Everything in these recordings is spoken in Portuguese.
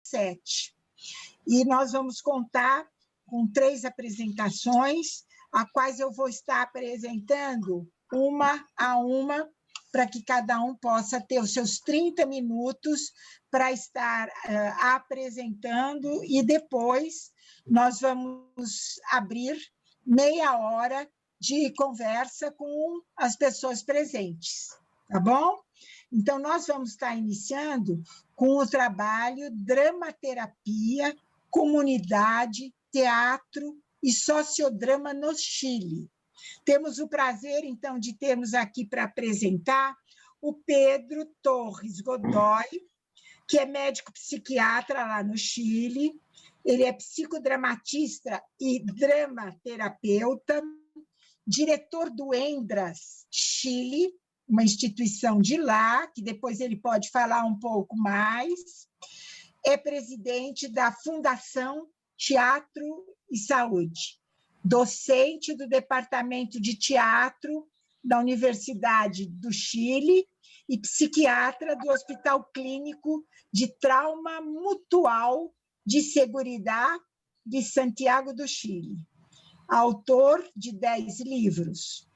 7. E nós vamos contar com 3 apresentações, a quais eu vou estar apresentando uma a uma, para que cada um possa ter os seus 30 minutos para estar apresentando, e depois nós vamos abrir meia hora de conversa com as pessoas presentes, tá bom? Então, nós vamos estar iniciando com o trabalho Dramaterapia, Comunidade, Teatro e Sociodrama no Chile. Temos o prazer, então, de termos aqui para apresentar o Pedro Torres Godoy, que é médico psiquiatra lá no Chile. Ele é psicodramatista e dramaterapeuta, diretor do ENDRAS Chile, uma instituição de lá, que depois ele pode falar um pouco mais. É presidente da Fundação Teatro e Saúde, docente do Departamento de Teatro da Universidade do Chile e psiquiatra do Hospital Clínico de Trauma Mutual de Seguridad de Santiago do Chile. Autor de 10 livros.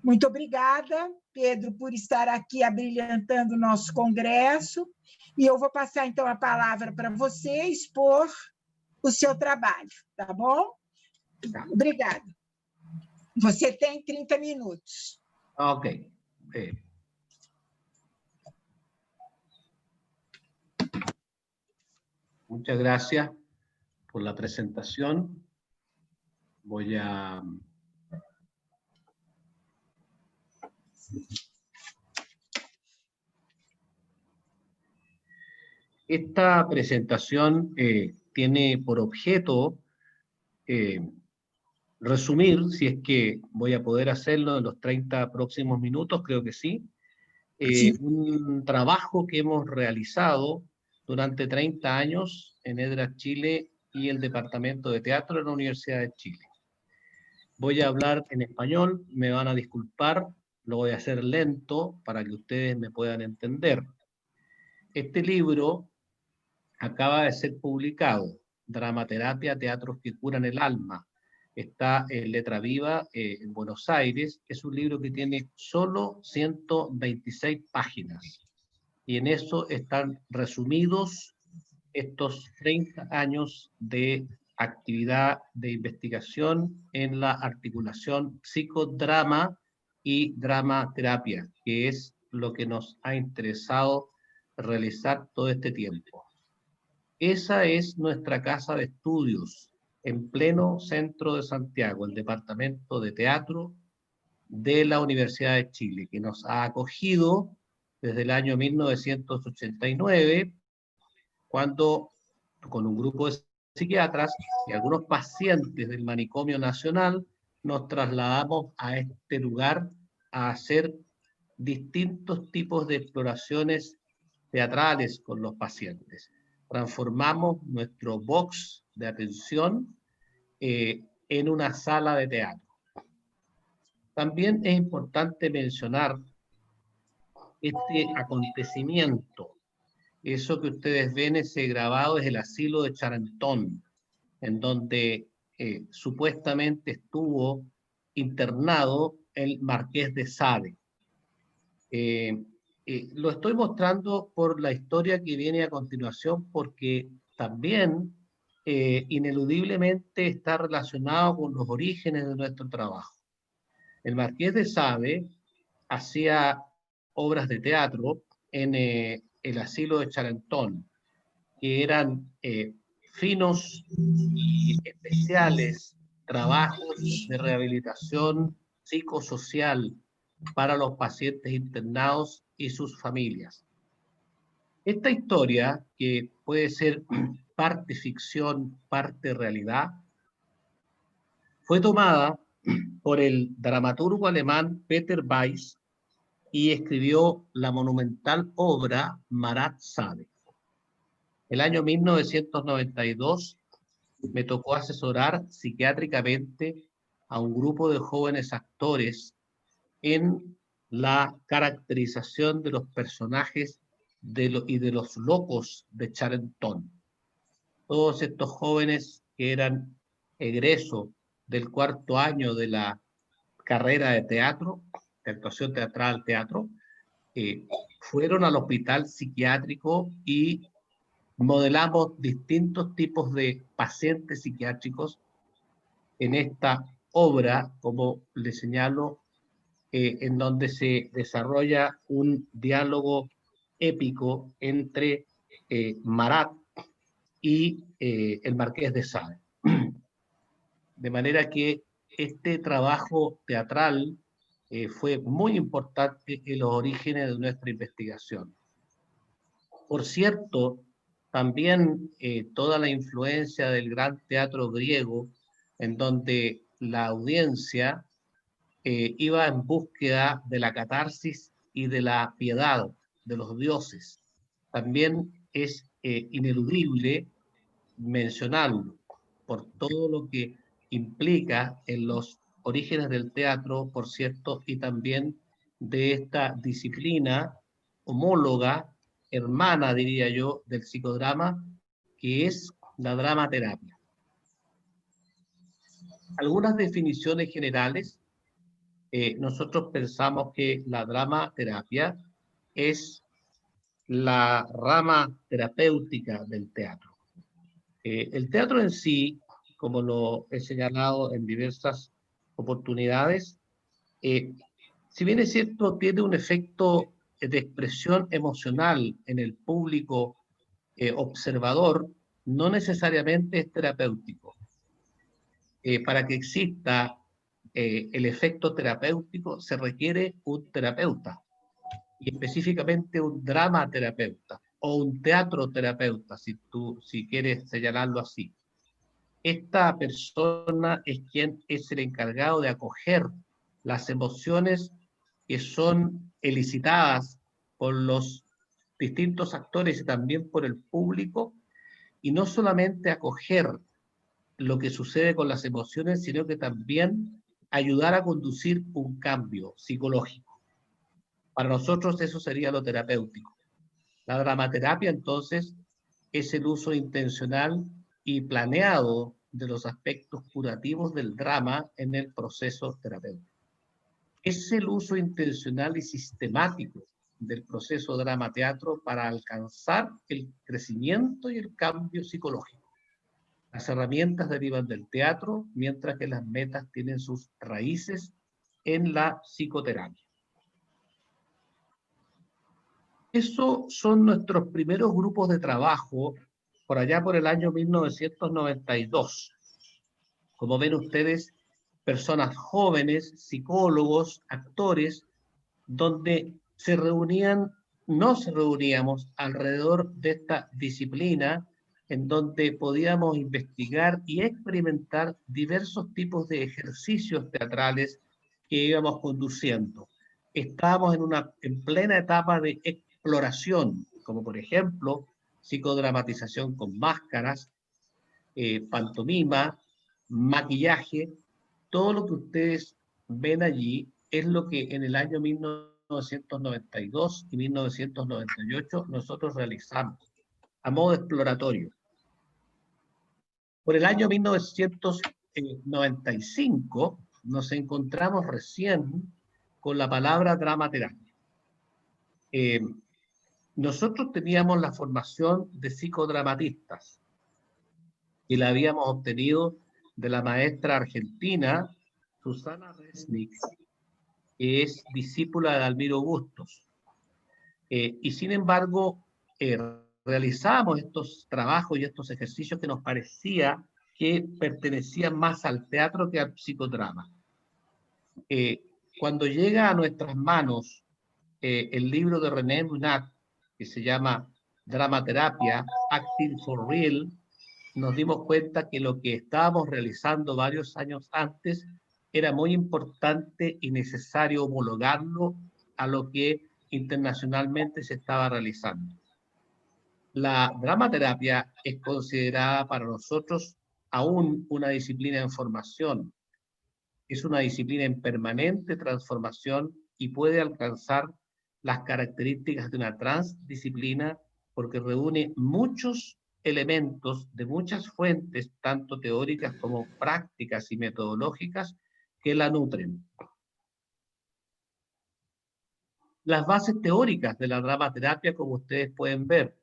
Muito obrigada, Pedro, por estar aqui abrilhantando o nosso congresso. E eu vou passar, então, a palavra para você expor o seu trabalho, tá bom? Obrigada. Você tem 30 minutos. Ok. Muchas gracias por la presentación. Voy a... Esta presentación tiene por objeto resumir, si es que voy a poder hacerlo en los 30 próximos minutos, creo que sí, Sí. un trabajo que hemos realizado durante 30 años en EDRAS Chile y el Departamento de Teatro de la Universidad de Chile. Voy a hablar en español, me van a disculpar, lo voy a hacer lento para que ustedes me puedan entender. Este libro acaba de ser publicado, Dramaterapia, Teatros que curan el alma. Está en Letra Viva, en Buenos Aires. Es un libro que tiene solo 126 páginas. Y en eso están resumidos estos 30 años de actividad de investigación en la articulación psicodrama y dramaterapia, que es lo que nos ha interesado realizar todo este tiempo. Esa es nuestra casa de estudios, en pleno centro de Santiago, el Departamento de Teatro de la Universidad de Chile, que nos ha acogido desde el año 1989, cuando con un grupo de psiquiatras y algunos pacientes del Manicomio Nacional nos trasladamos a este lugar a hacer distintos tipos de exploraciones teatrales con los pacientes. Transformamos nuestro box de atención en una sala de teatro. También es importante mencionar este acontecimiento. Eso que ustedes ven, ese grabado, es el asilo de Charenton, en donde supuestamente estuvo internado el Marqués de Sade. Lo estoy mostrando por la historia que viene a continuación, porque también ineludiblemente está relacionado con los orígenes de nuestro trabajo. El Marqués de Sade hacía obras de teatro en el asilo de Charenton, que eran finos y especiales trabajos de rehabilitación psicosocial para los pacientes internados y sus familias. Esta historia, que puede ser parte ficción, parte realidad, fue tomada por el dramaturgo alemán Peter Weiss y escribió la monumental obra Marat Sade. El año 1992 me tocó asesorar psiquiátricamente a un grupo de jóvenes actores en la caracterización de los personajes y de los locos de Charenton. todos estos jóvenes que eran egresos del 4º año de la carrera de teatro, de actuación teatral, teatro, fueron al hospital psiquiátrico y modelamos distintos tipos de pacientes psiquiátricos en esta obra, como le señalo, en donde se desarrolla un diálogo épico entre Marat y el Marqués de Sade. De manera que este trabajo teatral fue muy importante en los orígenes de nuestra investigación. Por cierto, también toda la influencia del gran teatro griego, en donde la audiencia iba en búsqueda de la catarsis y de la piedad de los dioses. También es ineludible mencionarlo por todo lo que implica en los orígenes del teatro, por cierto, y también de esta disciplina homóloga, hermana, diría yo, del psicodrama, que es la dramaterapia. Algunas definiciones generales. Nosotros pensamos que la dramaterapia es la rama terapéutica del teatro. El teatro en sí, como lo he señalado en diversas oportunidades, si bien es cierto, tiene un efecto de expresión emocional en el público observador, no necesariamente es terapéutico. Para que exista el efecto terapéutico se requiere un terapeuta, y específicamente un dramaterapeuta o un teatroterapeuta, si quieres señalarlo así. Esta persona es quien es el encargado de acoger las emociones que son elicitadas por los distintos actores y también por el público, y no solamente acoger lo que sucede con las emociones, sino que también ayudar a conducir un cambio psicológico. Para nosotros eso sería lo terapéutico. La dramaterapia, entonces, es el uso intencional y planeado de los aspectos curativos del drama en el proceso terapéutico. Es el uso intencional y sistemático del proceso drama-teatro para alcanzar el crecimiento y el cambio psicológico. Las herramientas derivan del teatro, mientras que las metas tienen sus raíces en la psicoterapia. Esos son nuestros primeros grupos de trabajo por allá por el año 1992. Como ven ustedes, personas jóvenes, psicólogos, actores, donde nos reuníamos alrededor de esta disciplina, en donde podíamos investigar y experimentar diversos tipos de ejercicios teatrales que íbamos conduciendo. Estábamos en plena etapa de exploración, como por ejemplo, psicodramatización con máscaras, pantomima, maquillaje. Todo lo que ustedes ven allí es lo que en el año 1992 y 1998 nosotros realizamos a modo exploratorio. Por el año 1995 nos encontramos recién con la palabra dramaterapia. Nosotros teníamos la formación de psicodramatistas y la habíamos obtenido de la maestra argentina Susana Resnick, que es discípula de Almiro Bustos. Y sin embargo, realizábamos estos trabajos y estos ejercicios que nos parecía que pertenecían más al teatro que al psicodrama. Cuando llega a nuestras manos el libro de René Munat, que se llama Dramaterapia, Acting for Real, nos dimos cuenta que lo que estábamos realizando varios años antes era muy importante y necesario homologarlo a lo que internacionalmente se estaba realizando. La dramaterapia es considerada para nosotros aún una disciplina en formación. Es una disciplina en permanente transformación y puede alcanzar las características de una transdisciplina porque reúne muchos elementos de muchas fuentes, tanto teóricas como prácticas y metodológicas, que la nutren. Las bases teóricas de la dramaterapia, como ustedes pueden ver,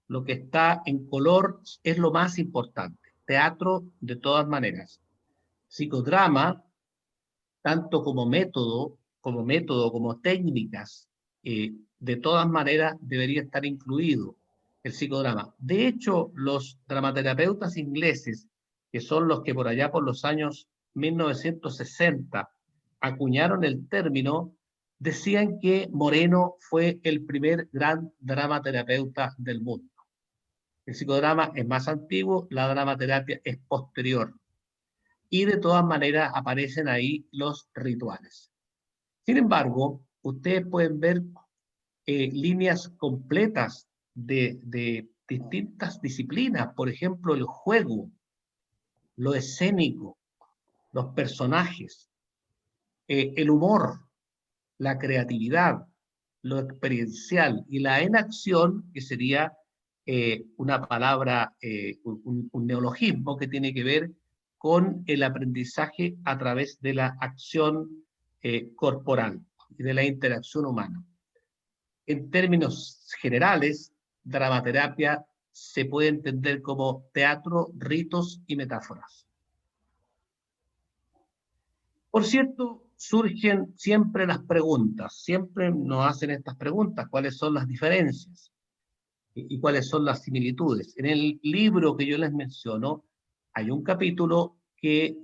lo que está en color es lo más importante. Teatro, de todas maneras. Psicodrama, tanto como método, como técnicas, de todas maneras debería estar incluido el psicodrama. De hecho, los dramaterapeutas ingleses, que son los que por allá por los años 1960 acuñaron el término, decían que Moreno fue el primer gran dramaterapeuta del mundo. El psicodrama es más antiguo, la dramaterapia es posterior. Y de todas maneras aparecen ahí los rituales. Sin embargo, ustedes pueden ver líneas completas de distintas disciplinas, por ejemplo, el juego, lo escénico, los personajes, el humor, la creatividad, lo experiencial y la enacción, que sería una palabra, un neologismo que tiene que ver con el aprendizaje a través de la acción corporal y de la interacción humana. En términos generales, dramaterapia se puede entender como teatro, ritos y metáforas. Por cierto, surgen siempre las preguntas, siempre nos hacen estas preguntas, ¿cuáles son las diferencias? Y cuáles son las similitudes. En el libro que yo les menciono, hay un capítulo que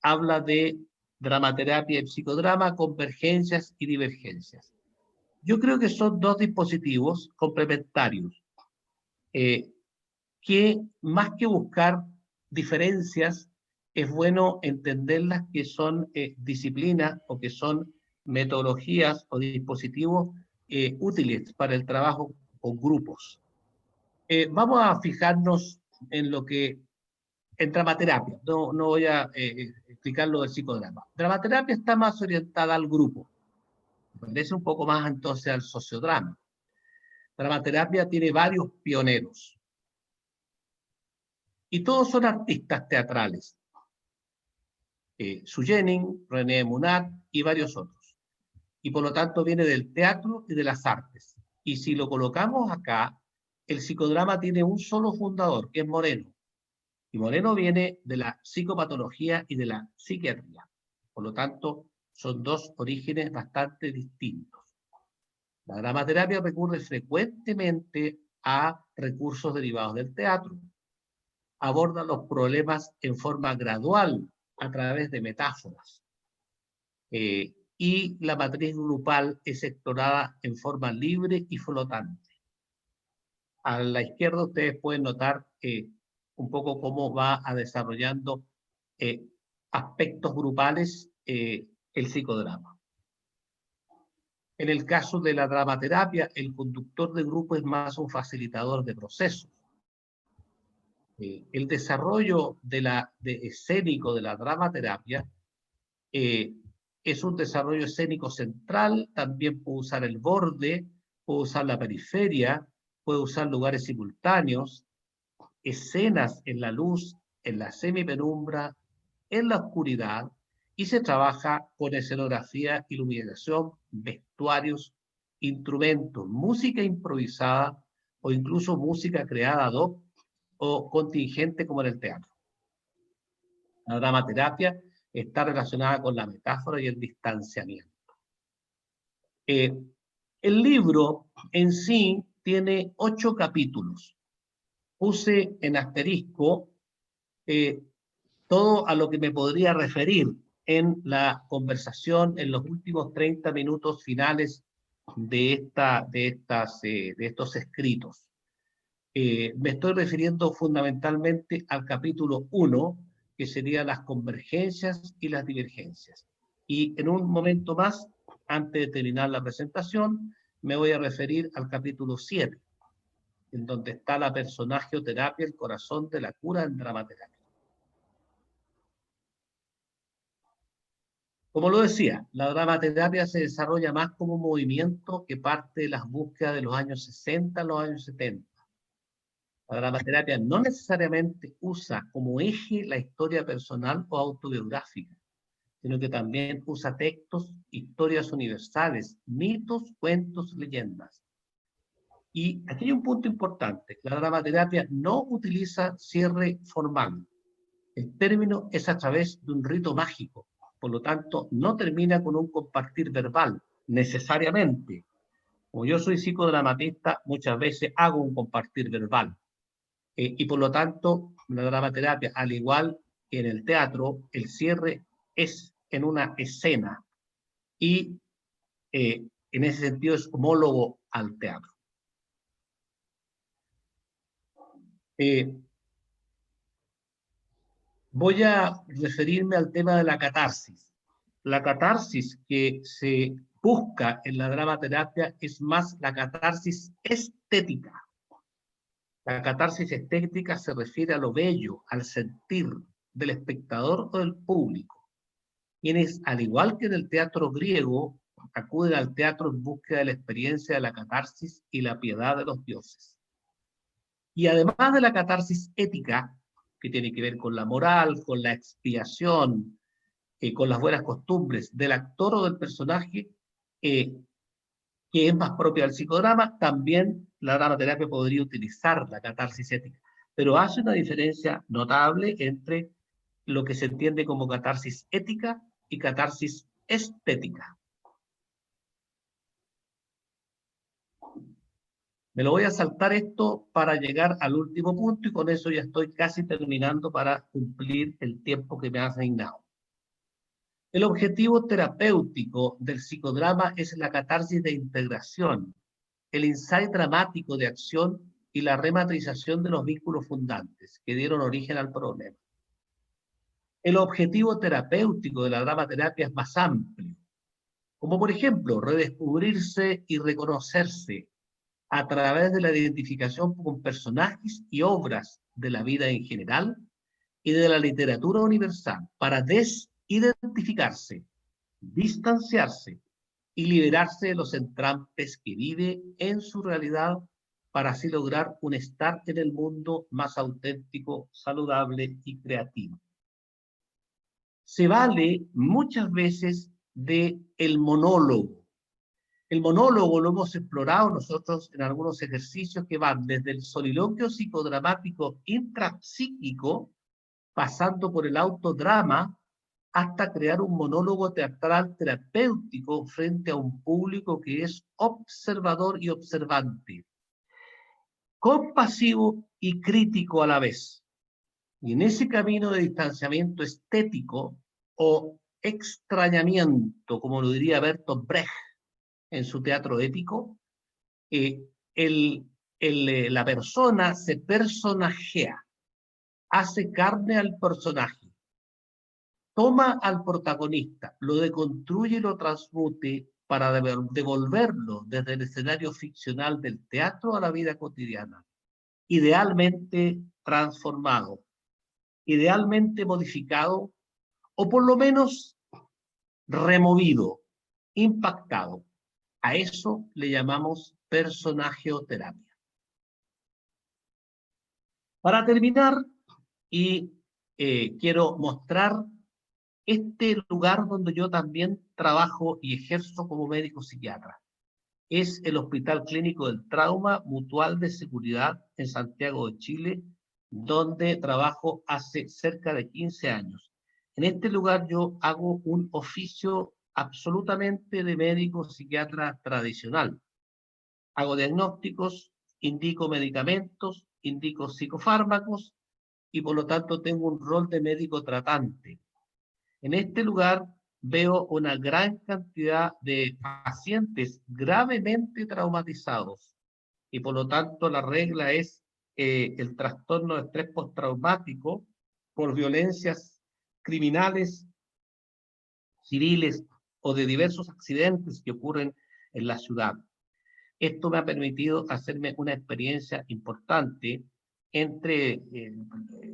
habla de dramaterapia y psicodrama, convergencias y divergencias. Yo creo que son dos dispositivos complementarios, que más que buscar diferencias, es bueno entenderlas que son disciplinas o que son metodologías o dispositivos útiles para el trabajo con grupos. Vamos a fijarnos en lo que, en dramaterapia, no voy a explicar lo del psicodrama. Dramaterapia está más orientada al grupo, parece un poco más entonces al sociodrama. Dramaterapia tiene varios pioneros, y todos son artistas teatrales. Suyening, René Munat y varios otros. Y por lo tanto viene del teatro y de las artes. Y si lo colocamos acá, el psicodrama tiene un solo fundador, que es Moreno. Y Moreno viene de la psicopatología y de la psiquiatría. Por lo tanto, son dos orígenes bastante distintos. La dramaterapia recurre frecuentemente a recursos derivados del teatro. Aborda los problemas en forma gradual a través de metáforas. Y la matriz grupal es explorada en forma libre y flotante. A la izquierda ustedes pueden notar un poco cómo va a desarrollando aspectos grupales el psicodrama. En el caso de la dramaterapia, el conductor de grupo es más un facilitador de procesos. El desarrollo de escénico de la dramaterapia es un desarrollo escénico central, también puede usar el borde, puede usar la periferia, puede usar lugares simultáneos, escenas en la luz, en la semipenumbra, en la oscuridad, y se trabaja con escenografía, iluminación, vestuarios, instrumentos, música improvisada o incluso música creada ad hoc o contingente como en el teatro. La dramaterapia está relacionada con la metáfora y el distanciamiento. El libro en sí tiene 8 capítulos. Puse en asterisco todo a lo que me podría referir en la conversación en los últimos 30 minutos finales de estos escritos. Me estoy refiriendo fundamentalmente al capítulo 1, que serían las convergencias y las divergencias. Y en un momento más, antes de terminar la presentación, me voy a referir al capítulo 7, en donde está la personagioterapia, el corazón de la cura en dramaterapia. Como lo decía, la dramaterapia se desarrolla más como un movimiento que parte de las búsquedas de los años 60 a los años 70. La dramaterapia no necesariamente usa como eje la historia personal o autobiográfica, sino que también usa textos, historias universales, mitos, cuentos, leyendas. Y aquí hay un punto importante. La dramaterapia no utiliza cierre formal. El término es a través de un rito mágico. Por lo tanto, no termina con un compartir verbal, necesariamente. Como yo soy psicodramatista, muchas veces hago un compartir verbal. Y por lo tanto, la dramaterapia, al igual que en el teatro, el cierre es en una escena. Y en ese sentido es homólogo al teatro. Voy a referirme al tema de la catarsis. La catarsis que se busca en la dramaterapia es más la catarsis estética. La catarsis estética se refiere a lo bello, al sentir del espectador o del público, quienes, al igual que en el teatro griego, acuden al teatro en búsqueda de la experiencia de la catarsis y la piedad de los dioses. Y además de la catarsis ética, que tiene que ver con la moral, con la expiación, con las buenas costumbres del actor o del personaje, que es más propia del psicodrama, también la dramaterapia podría utilizar la catarsis ética. Pero hace una diferencia notable entre lo que se entiende como catarsis ética y catarsis estética. Me lo voy a saltar esto para llegar al último punto y con eso ya estoy casi terminando para cumplir el tiempo que me ha asignado. El objetivo terapéutico del psicodrama es la catarsis de integración, el insight dramático de acción y la rematrización de los vínculos fundantes que dieron origen al problema. El objetivo terapéutico de la dramaterapia es más amplio, como por ejemplo redescubrirse y reconocerse a través de la identificación con personajes y obras de la vida en general y de la literatura universal para desidentificarse, distanciarse y liberarse de los entrampes que vive en su realidad para así lograr un estar en el mundo más auténtico, saludable y creativo. Se vale muchas veces del monólogo. El monólogo lo hemos explorado nosotros en algunos ejercicios que van desde el soliloquio psicodramático intrapsíquico, pasando por el autodrama, hasta crear un monólogo teatral terapéutico frente a un público que es observador y observante, compasivo y crítico a la vez. Y en ese camino de distanciamiento estético o extrañamiento, como lo diría Bertolt Brecht en su teatro épico, la persona se personajea, hace carne al personaje, toma al protagonista, lo deconstruye y lo transmute para devolverlo desde el escenario ficcional del teatro a la vida cotidiana, idealmente transformado, idealmente modificado, o por lo menos removido, impactado. A eso le llamamos personajeoterapia. Para terminar, quiero mostrar este lugar donde yo también trabajo y ejerzo como médico psiquiatra. Es el Hospital Clínico del Trauma Mutual de Seguridad en Santiago de Chile, donde trabajo hace cerca de 15 años. En este lugar yo hago un oficio absolutamente de médico psiquiatra tradicional. Hago diagnósticos, indico medicamentos, indico psicofármacos y por lo tanto tengo un rol de médico tratante. En este lugar veo una gran cantidad de pacientes gravemente traumatizados y por lo tanto la regla es el trastorno de estrés postraumático por violencias criminales, civiles o de diversos accidentes que ocurren en la ciudad. Esto me ha permitido hacerme una experiencia importante entre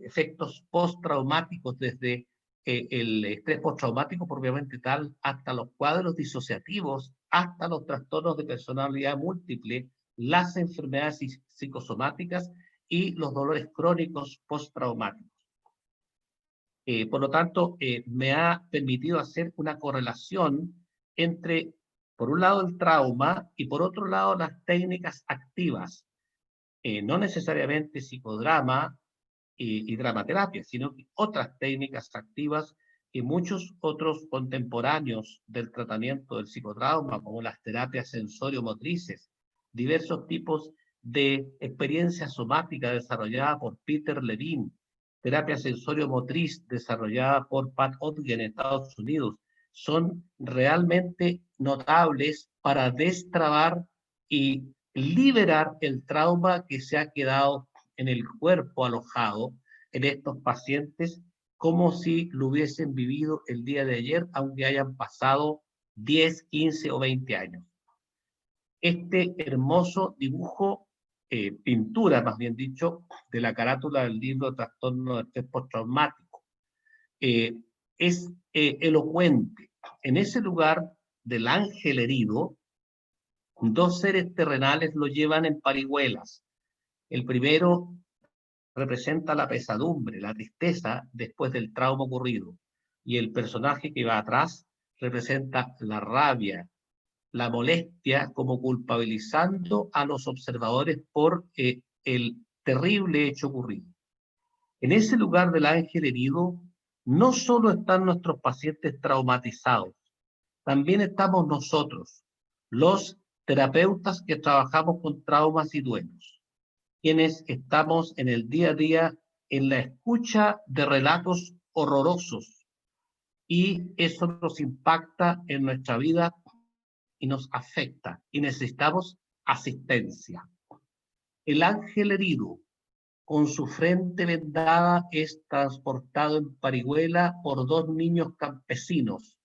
efectos postraumáticos desde el estrés postraumático propiamente tal, hasta los cuadros disociativos, hasta los trastornos de personalidad múltiple, las enfermedades psicosomáticas y los dolores crónicos postraumáticos. Por lo tanto, me ha permitido hacer una correlación entre, por un lado, el trauma y por otro lado, las técnicas activas. No necesariamente psicodrama y dramaterapia, sino que otras técnicas activas que muchos otros contemporáneos del tratamiento del psicotrauma, como las terapias sensorio-motrices, diversos tipos de experiencia somática desarrollada por Peter Levine, terapia sensorio-motriz desarrollada por Pat Ogden en Estados Unidos, son realmente notables para destrabar y liberar el trauma que se ha quedado en el cuerpo alojado en estos pacientes, como si lo hubiesen vivido el día de ayer, aunque hayan pasado 10, 15 o 20 años. Este hermoso dibujo, pintura más bien dicho, de la carátula del libro Trastorno de Estrés Postraumático, es elocuente. En ese lugar del ángel herido, dos seres terrenales lo llevan en parihuelas. El primero representa la pesadumbre, la tristeza después del trauma ocurrido. Y el personaje que va atrás representa la rabia, la molestia, como culpabilizando a los observadores por el terrible hecho ocurrido. En ese lugar del ángel herido, no solo están nuestros pacientes traumatizados, también estamos nosotros, los terapeutas que trabajamos con traumas y duelos, quienes estamos en el día a día en la escucha de relatos horrorosos, y eso nos impacta en nuestra vida y nos afecta, y necesitamos asistencia. El ángel herido, con su frente vendada, es transportado en parihuela por dos niños campesinos.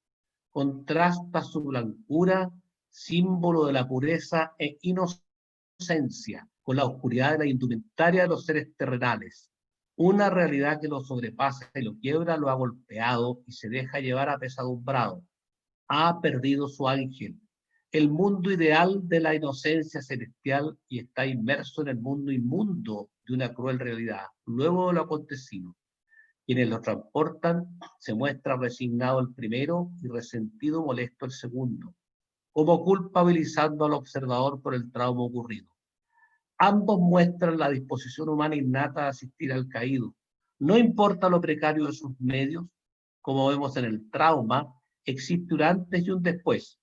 Contrasta su blancura, símbolo de la pureza e inocencia, con la oscuridad de la indumentaria de los seres terrenales. Una realidad que lo sobrepasa y lo quiebra, lo ha golpeado y se deja llevar apesadumbrado. Ha perdido su ángel, el mundo ideal de la inocencia celestial, y está inmerso en el mundo inmundo de una cruel realidad, luego de lo acontecido. Quienes lo transportan se muestra resignado el primero y resentido molesto el segundo, como culpabilizando al observador por el trauma ocurrido. Ambos muestran la disposición humana innata de asistir al caído. No importa lo precario de sus medios, como vemos en el trauma, existe un antes y un después.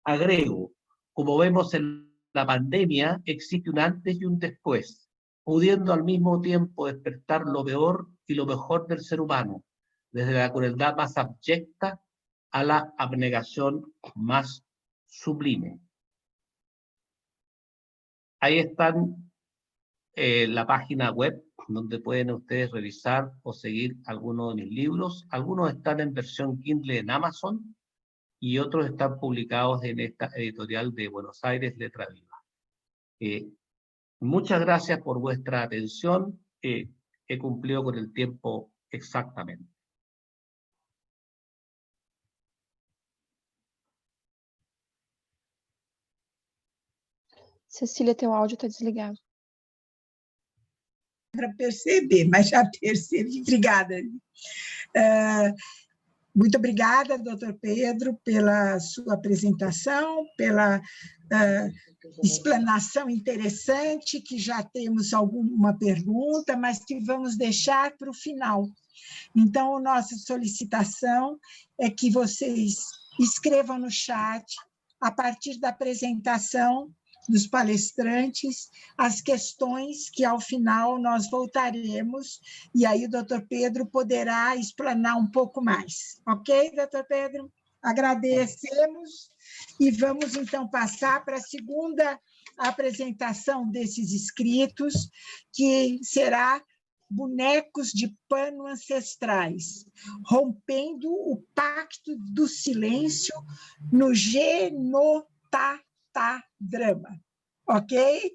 Agrego, como vemos en la pandemia, existe un antes y un después, pudiendo al mismo tiempo despertar lo peor y lo mejor del ser humano, desde la crueldad más abyecta a la abnegación más sublime. Ahí están la página web donde pueden ustedes revisar o seguir algunos de mis libros. Algunos están en versión Kindle en Amazon y otros están publicados en esta editorial de Buenos Aires, Letra Viva. Muchas gracias por vuestra atención. He cumplido con el tiempo exactamente. Cecília, teu áudio está desligado. Para perceber, mas já percebi. Obrigada. Muito obrigada, doutor Pedro, pela sua apresentação, pela explanação interessante, que já temos alguma pergunta, mas que vamos deixar para o final. Então, nossa solicitação é que vocês escrevam no chat, a partir da apresentação dos palestrantes, as questões que, ao final, nós voltaremos, e aí o doutor Pedro poderá explanar um pouco mais. Ok, doutor Pedro? Agradecemos e vamos, então, passar para a segunda apresentação desses escritos, que será Bonecos de Pano Ancestrais, rompendo o pacto do silêncio no Genotadrama, ok?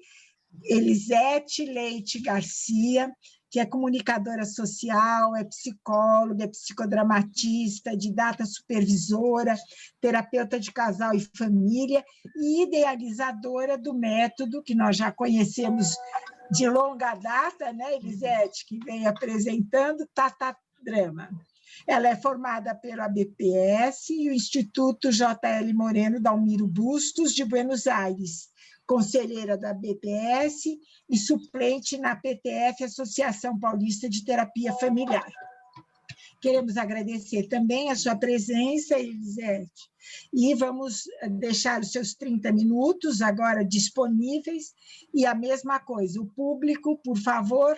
Elisete Leite Garcia, que é comunicadora social, é psicóloga, é psicodramatista, didata supervisora, terapeuta de casal e família e idealizadora do método que nós já conhecemos de longa data, né, Elisete, que vem apresentando Tatadrama. Ela é formada pela BPS e o Instituto J.L. Moreno Dalmiro Bustos, de Buenos Aires, conselheira da BPS e suplente na PTF, Associação Paulista de Terapia Familiar. Queremos agradecer também a sua presença, Elisete, e vamos deixar os seus 30 minutos agora disponíveis, e a mesma coisa, o público, por favor,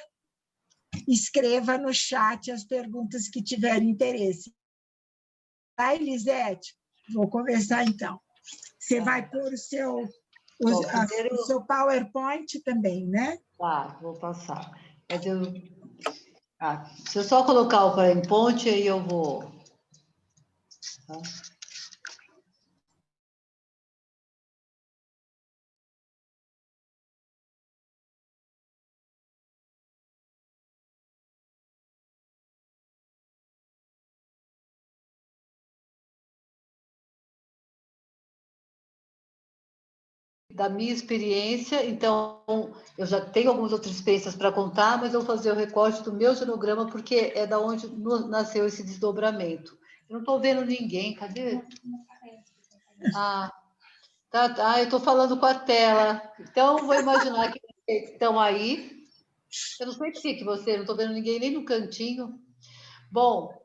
escreva no chat as perguntas que tiverem interesse. Tá, Elisete? Vou conversar então. Você vai pôr o seu PowerPoint também, né? Tá, vou passar. Se eu só colocar o PowerPoint, aí eu vou... Tá? Da minha experiência, então, eu já tenho algumas outras experiências para contar, mas eu vou fazer o recorte do meu genograma, porque é da onde nasceu esse desdobramento. Eu não estou vendo ninguém, cadê? Tá, eu estou falando com a tela, então vou imaginar que vocês estão aí. Eu não sei por que você, não estou vendo ninguém nem no cantinho. Bom,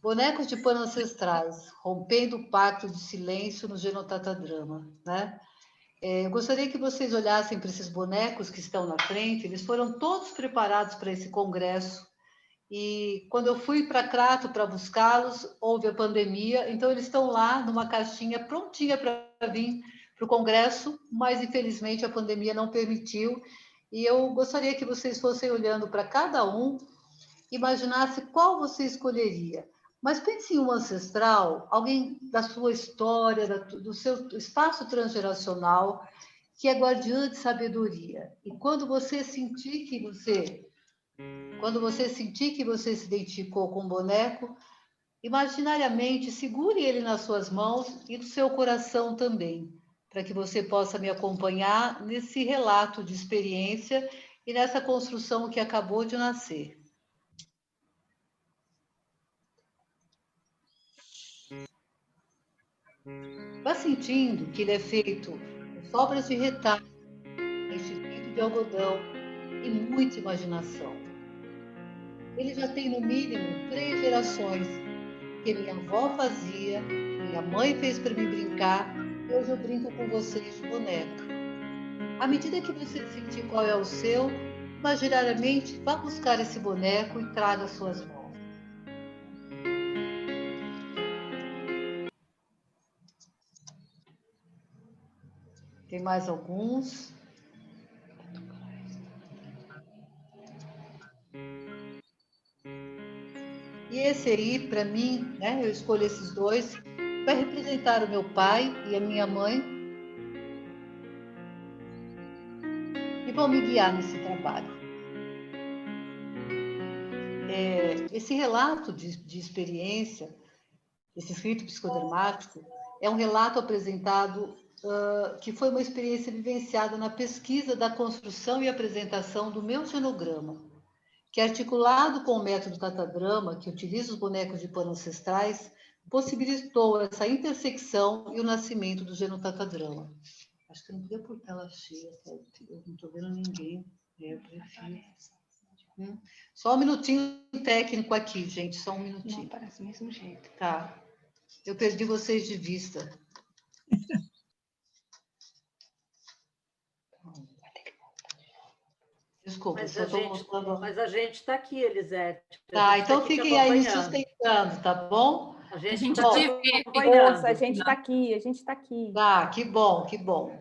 bonecos de pano ancestrais, rompendo o pacto de silêncio no Genotatadrama, né? Eu gostaria que vocês olhassem para esses bonecos que estão na frente, eles foram todos preparados para esse congresso, e quando eu fui para Crato para buscá-los, houve a pandemia, então eles estão lá numa caixinha prontinha para vir para o congresso, mas infelizmente a pandemia não permitiu, e eu gostaria que vocês fossem olhando para cada um, imaginasse qual você escolheria. Mas pense em um ancestral, alguém da sua história, do seu espaço transgeracional, que é guardiã de sabedoria. E quando você sentir que você se identificou com o boneco, imaginariamente segure ele nas suas mãos e no seu coração também, para que você possa me acompanhar nesse relato de experiência e nessa construção que acabou de nascer. Vá sentindo que ele é feito com sobras de retalho, enchido de algodão e muita imaginação. Ele já tem no mínimo 3 gerações, que minha avó fazia, minha mãe fez para me brincar, e hoje eu brinco com vocês de boneca. À medida que você sentir qual é o seu, imaginariamente vá buscar esse boneco e traga às suas mãos. Tem mais alguns. E esse aí, para mim, né, eu escolho esses dois, vai representar o meu pai e a minha mãe e vão me guiar nesse trabalho. Esse relato de experiência, esse escrito psicodramático, é um relato apresentado que foi uma experiência vivenciada na pesquisa da construção e apresentação do meu genograma, que, articulado com o método Tatadrama, que utiliza os bonecos de pano ancestrais, possibilitou essa intersecção e o nascimento do Genotatadrama. Acho que eu não podia pôr tela cheia, eu não estou vendo ninguém, eu prefiro. Só um minutinho técnico aqui, gente, só um minutinho. Não, parece do mesmo jeito. Tá, eu perdi vocês de vista. Desculpa, mas a gente está aqui, Elisete. Tá, então fiquem aí me sustentando, tá bom? A gente está acompanhando. A gente está aqui, a gente está aqui. Tá, que bom, que bom.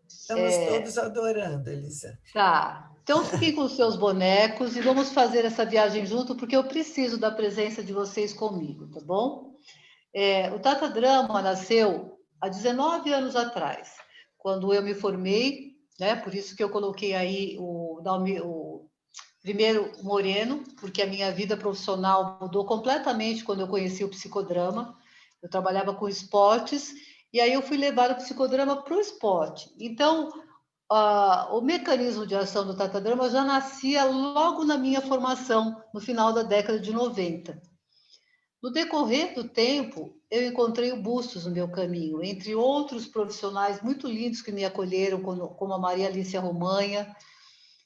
Estamos todos adorando, Elisa. Tá, então fiquem com os seus bonecos e vamos fazer essa viagem junto, porque eu preciso da presença de vocês comigo, tá bom? O Tatadrama nasceu há 19 anos atrás, quando eu me formei, né? Por isso que eu coloquei aí o primeiro Moreno, porque a minha vida profissional mudou completamente quando eu conheci o psicodrama. Eu trabalhava com esportes, e aí eu fui levar o psicodrama para o esporte. Então, o mecanismo de ação do Tatadrama já nascia logo na minha formação, no final da década de 90. No decorrer do tempo, eu encontrei o Bustos no meu caminho, entre outros profissionais muito lindos que me acolheram, como a Maria Alicia Romanha,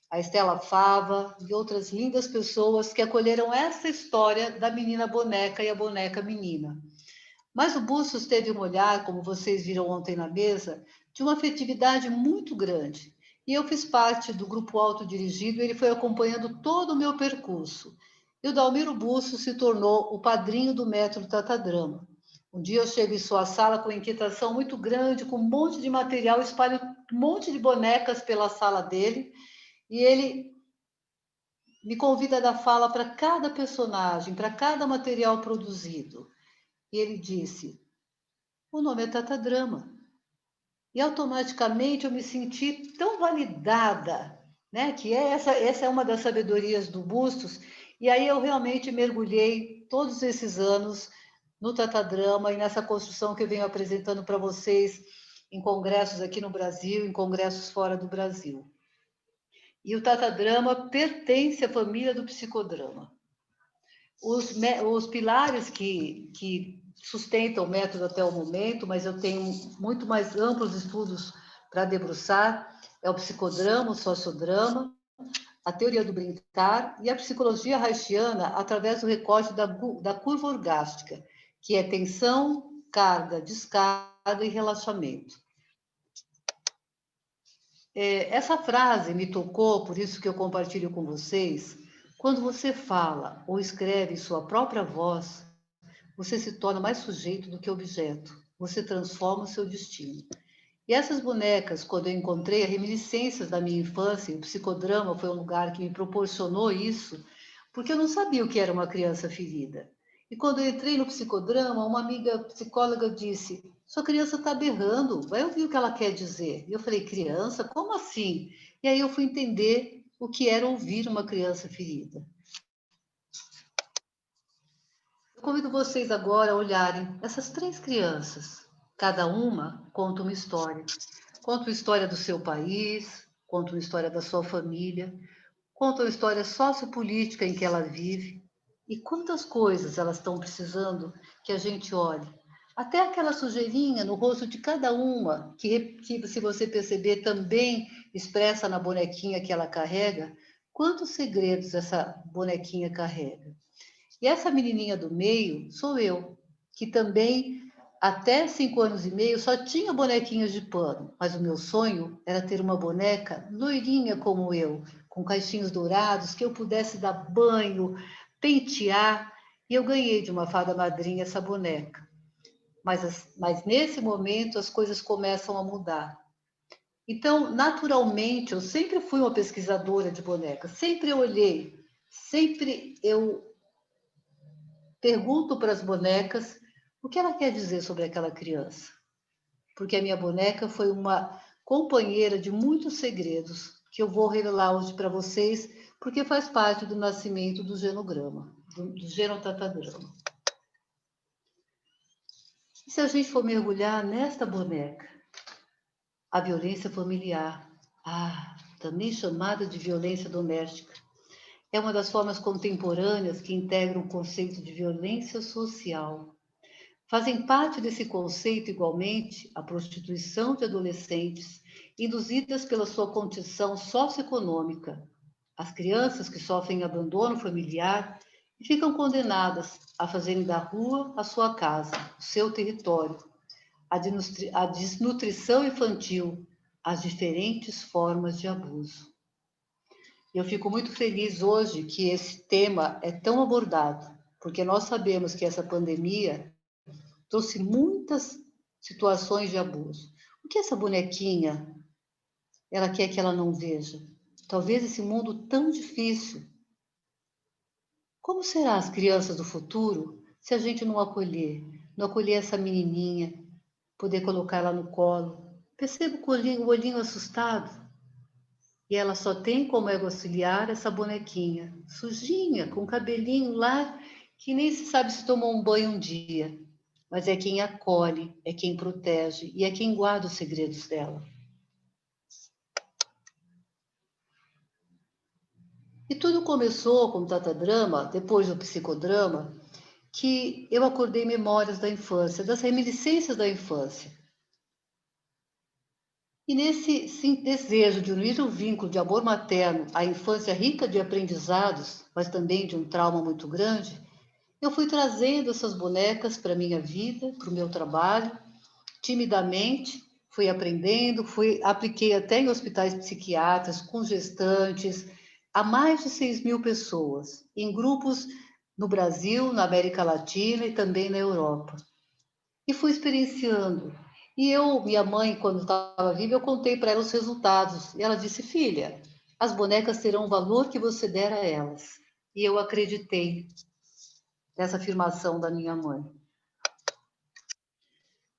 a Estela Fava e outras lindas pessoas que acolheram essa história da menina boneca e a boneca menina. Mas o Bustos teve um olhar, como vocês viram ontem na mesa, de uma afetividade muito grande. E eu fiz parte do grupo autodirigido, ele foi acompanhando todo o meu percurso. E o Dalmiro Bustos se tornou o padrinho do método Tatadrama. Um dia eu chego em sua sala com inquietação muito grande, com um monte de material, espalho um monte de bonecas pela sala dele, e ele me convida a dar fala para cada personagem, para cada material produzido. E ele disse, o nome é Tatadrama. E automaticamente eu me senti tão validada, né? Que essa é uma das sabedorias do Bustos. E aí eu realmente mergulhei todos esses anos no Tatadrama e nessa construção que eu venho apresentando para vocês em congressos aqui no Brasil, em congressos fora do Brasil. E o Tatadrama pertence à família do psicodrama. Os pilares que sustentam o método até o momento, mas eu tenho muito mais amplos estudos para debruçar, é o psicodrama, o sociodrama, a teoria do brincar e a psicologia haitiana através do recorte da curva orgástica, que é tensão, carga, descarga e relaxamento. Essa frase me tocou, por isso que eu compartilho com vocês. Quando você fala ou escreve sua própria voz, você se torna mais sujeito do que objeto. Você transforma o seu destino. E essas bonecas, quando eu encontrei reminiscências da minha infância, e o psicodrama foi um lugar que me proporcionou isso, porque eu não sabia o que era uma criança ferida. E quando eu entrei no psicodrama, uma amiga psicóloga disse, sua criança está berrando, vai ouvir o que ela quer dizer. E eu falei, criança? Como assim? E aí eu fui entender o que era ouvir uma criança ferida. Eu convido vocês agora a olharem essas 3 crianças. Cada uma conta uma história. Conta uma história do seu país, conta uma história da sua família, conta uma história sociopolítica em que ela vive. E quantas coisas elas estão precisando que a gente olhe. Até aquela sujeirinha no rosto de cada uma, que se você perceber, também expressa na bonequinha que ela carrega, quantos segredos essa bonequinha carrega. E essa menininha do meio sou eu, que também, até 5 anos e meio, só tinha bonequinhas de pano, mas o meu sonho era ter uma boneca loirinha como eu, com caixinhos dourados, que eu pudesse dar banho, pentear, e eu ganhei de uma fada madrinha essa boneca. Mas nesse momento as coisas começam a mudar. Então, naturalmente, eu sempre fui uma pesquisadora de bonecas, sempre eu olhei, sempre eu pergunto para as bonecas o que ela quer dizer sobre aquela criança. Porque a minha boneca foi uma companheira de muitos segredos que eu vou revelar hoje para vocês, porque faz parte do nascimento do genograma, do genotatadrama. E se a gente for mergulhar nesta boneca, a violência familiar, também chamada de violência doméstica, é uma das formas contemporâneas que integram o conceito de violência social. Fazem parte desse conceito, igualmente, a prostituição de adolescentes, induzidas pela sua condição socioeconômica, as crianças que sofrem abandono familiar e ficam condenadas a fazerem da rua a sua casa, o seu território, a desnutrição infantil, as diferentes formas de abuso. Eu fico muito feliz hoje que esse tema é tão abordado, porque nós sabemos que essa pandemia trouxe muitas situações de abuso. O que essa bonequinha, ela quer que ela não veja? Talvez esse mundo tão difícil. Como serão as crianças do futuro se a gente não acolher essa menininha, poder colocar ela no colo? Perceba o olhinho assustado. E ela só tem como ego auxiliar essa bonequinha, sujinha, com cabelinho lá, que nem se sabe se tomou um banho um dia. Mas é quem acolhe, é quem protege e é quem guarda os segredos dela. E tudo começou com o tatadrama, depois do psicodrama, que eu acordei memórias da infância, das reminiscências da infância. E nesse desejo de unir o vínculo de amor materno à infância rica de aprendizados, mas também de um trauma muito grande, eu fui trazendo essas bonecas para a minha vida, para o meu trabalho, timidamente, fui aprendendo, apliquei até em hospitais psiquiátricos, com gestantes, a mais de 6.000 pessoas, em grupos no Brasil, na América Latina e também na Europa. E fui experienciando. E minha mãe, quando estava viva, eu contei para ela os resultados. E ela disse, filha, as bonecas terão o valor que você der a elas. E eu acreditei nessa afirmação da minha mãe.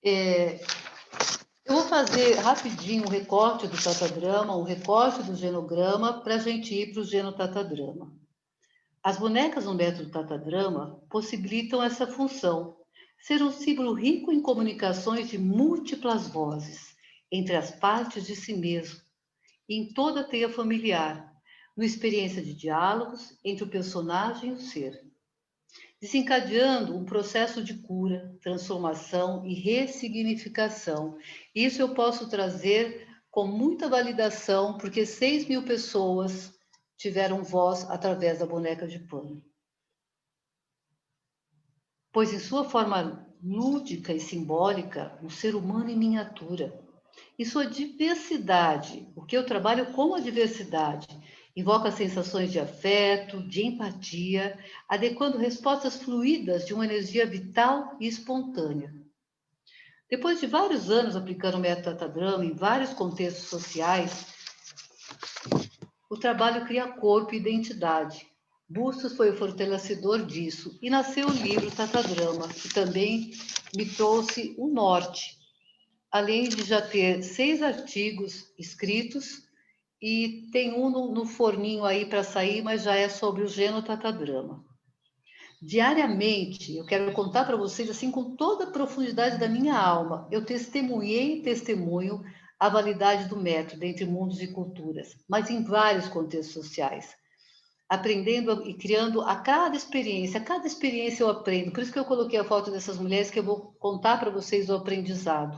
Eu vou fazer rapidinho um recorte do tatadrama, um recorte do genograma, para a gente ir para o genotatadrama. As bonecas no método tatadrama possibilitam essa função, ser um símbolo rico em comunicações de múltiplas vozes, entre as partes de si mesmo, e em toda a teia familiar, no experiência de diálogos entre o personagem e o ser, desencadeando um processo de cura, transformação e ressignificação. Isso eu posso trazer com muita validação, porque 6.000 pessoas tiveram voz através da boneca de pano. Pois em sua forma lúdica e simbólica, o ser humano em miniatura, e sua diversidade, porque eu trabalho com a diversidade, invoca sensações de afeto, de empatia, adequando respostas fluídas de uma energia vital e espontânea. Depois de vários anos aplicando o método tatadrama em vários contextos sociais, o trabalho cria corpo e identidade. Bustos foi o fortalecedor disso e nasceu o livro Tatadrama, que também me trouxe um norte, além de já ter 6 artigos escritos e tem um no forninho aí para sair, mas já é sobre o genotatadrama. Diariamente, eu quero contar para vocês, assim, com toda a profundidade da minha alma, eu testemunhei e testemunho a validade do método entre mundos e culturas, mas em vários contextos sociais. Aprendendo e criando a cada experiência eu aprendo. Por isso que eu coloquei a foto dessas mulheres, que eu vou contar para vocês o aprendizado.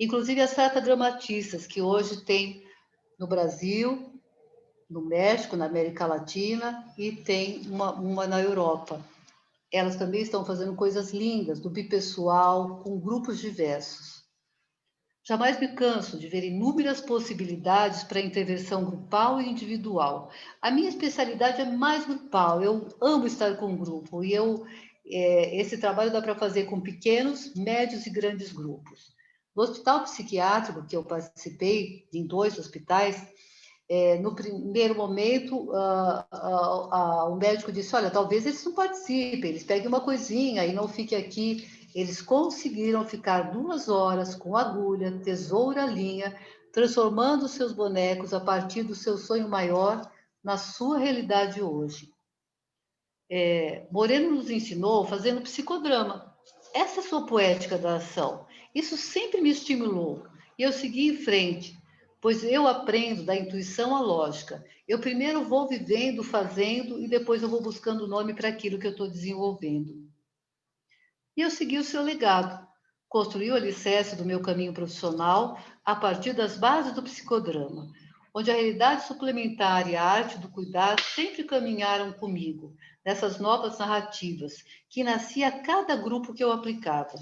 Inclusive as tatadramatistas, que hoje tem no Brasil, no México, na América Latina, e tem uma na Europa. Elas também estão fazendo coisas lindas, do bipessoal, com grupos diversos. Jamais me canso de ver inúmeras possibilidades para intervenção grupal e individual. A minha especialidade é mais grupal, eu amo estar com um grupo, e esse trabalho dá para fazer com pequenos, médios e grandes grupos. No hospital psiquiátrico, que eu participei, em 2 hospitais, no primeiro momento, o médico disse, olha, talvez eles não participem, eles peguem uma coisinha e não fiquem aqui. Eles conseguiram ficar 2 horas com agulha, tesoura, linha, transformando seus bonecos a partir do seu sonho maior na sua realidade hoje. Moreno nos ensinou fazendo psicodrama. Essa é a sua poética da ação. Isso sempre me estimulou. E eu segui em frente, pois eu aprendo da intuição à lógica. Eu primeiro vou vivendo, fazendo, e depois eu vou buscando nome para aquilo que eu estou desenvolvendo. E eu segui o seu legado. Construí o alicerce do meu caminho profissional a partir das bases do psicodrama, onde a realidade suplementar e a arte do cuidar sempre caminharam comigo, nessas novas narrativas, que nascia a cada grupo que eu aplicava.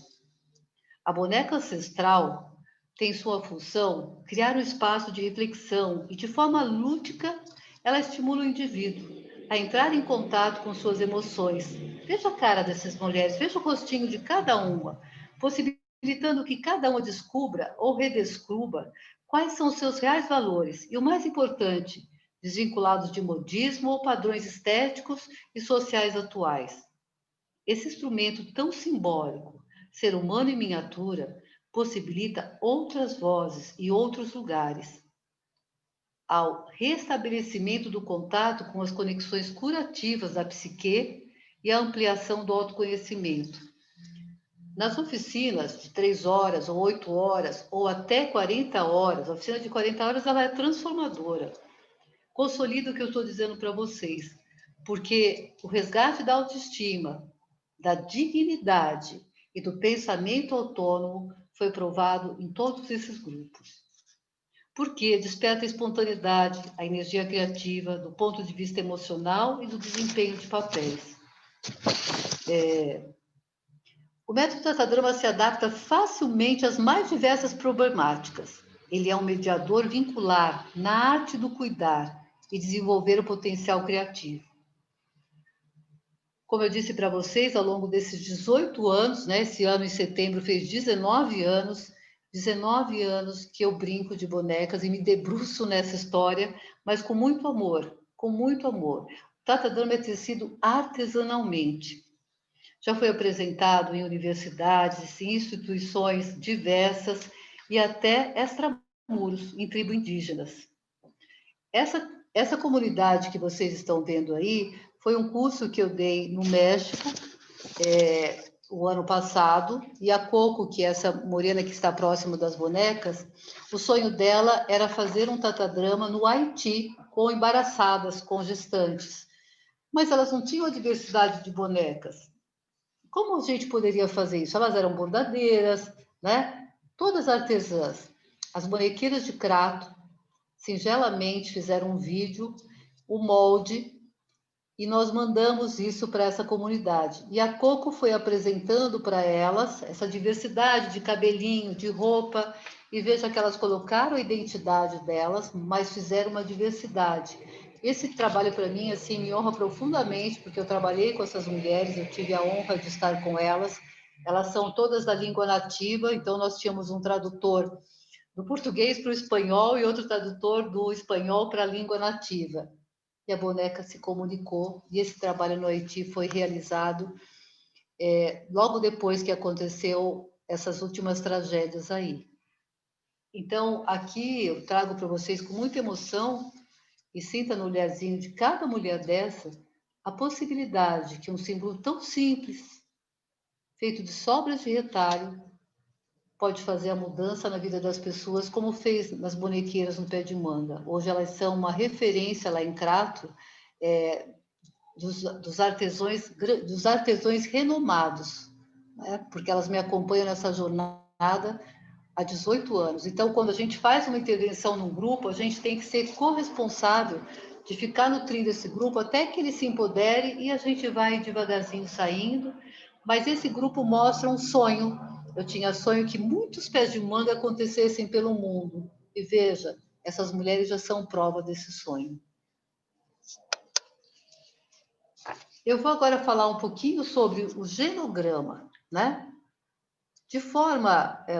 A boneca ancestral tem sua função criar um espaço de reflexão e, de forma lúdica, ela estimula o indivíduo a entrar em contato com suas emoções. Veja a cara dessas mulheres, veja o rostinho de cada uma, possibilitando que cada uma descubra ou redescubra quais são os seus reais valores e, o mais importante, desvinculados de modismo ou padrões estéticos e sociais atuais. Esse instrumento tão simbólico, ser humano em miniatura, possibilita outras vozes e outros lugares, ao restabelecimento do contato com as conexões curativas da psique e a ampliação do autoconhecimento. Nas oficinas de 3 horas, ou 8 horas, ou até 40 horas, a oficina de 40 horas ela é transformadora. consolida o que eu estou dizendo para vocês, porque o resgate da autoestima, da dignidade e do pensamento autônomo foi provado em todos esses grupos. Porque desperta a espontaneidade, a energia criativa, do ponto de vista emocional e do desempenho de papéis. O método Tatadrama se adapta facilmente às mais diversas problemáticas. Ele é um mediador vincular na arte do cuidar e desenvolver o potencial criativo. Como eu disse para vocês, ao longo desses 18 anos, né, esse ano em setembro fez 19 anos que eu brinco de bonecas e me debruço nessa história, mas com muito amor, com muito amor. O Tatadrama é tecido artesanalmente. Já foi apresentado em universidades, em instituições diversas e até extramuros, em tribos indígenas. Essa comunidade que vocês estão vendo aí foi um curso que eu dei no México o ano passado, e a Coco, que é essa morena que está próximo das bonecas, o sonho dela era fazer um tatadrama no Haiti com embaraçadas, com gestantes. Mas elas não tinham a diversidade de bonecas. Como a gente poderia fazer isso? Elas eram bordadeiras, né? Todas artesãs. As bonequeiras de Crato, singelamente, fizeram um vídeo, o molde, e nós mandamos isso para essa comunidade. E a Coco foi apresentando para elas essa diversidade de cabelinho, de roupa, e veja que elas colocaram a identidade delas, mas fizeram uma diversidade. Esse trabalho, para mim, assim, me honra profundamente, porque eu trabalhei com essas mulheres, eu tive a honra de estar com elas. Elas são todas da língua nativa, então nós tínhamos um tradutor do português para o espanhol e outro tradutor do espanhol para a língua nativa. E a boneca se comunicou, e esse trabalho no Haiti foi realizado logo depois que aconteceu essas últimas tragédias aí. Então, aqui eu trago para vocês com muita emoção, e sinta no olharzinho de cada mulher dessa, a possibilidade que um símbolo tão simples, feito de sobras de retalho, pode fazer a mudança na vida das pessoas, como fez nas bonequeiras no pé de manga. Hoje elas são uma referência lá em Crato, dos artesãos renomados, né? Porque elas me acompanham nessa jornada há 18 anos. Então, quando a gente faz uma intervenção num grupo, a gente tem que ser corresponsável de ficar nutrindo esse grupo até que ele se empodere, e a gente vai devagarzinho saindo. Mas esse grupo mostra um sonho. Eu tinha sonho que muitos pés de manga acontecessem pelo mundo. E veja, essas mulheres já são prova desse sonho. Eu vou agora falar um pouquinho sobre o genograma, né?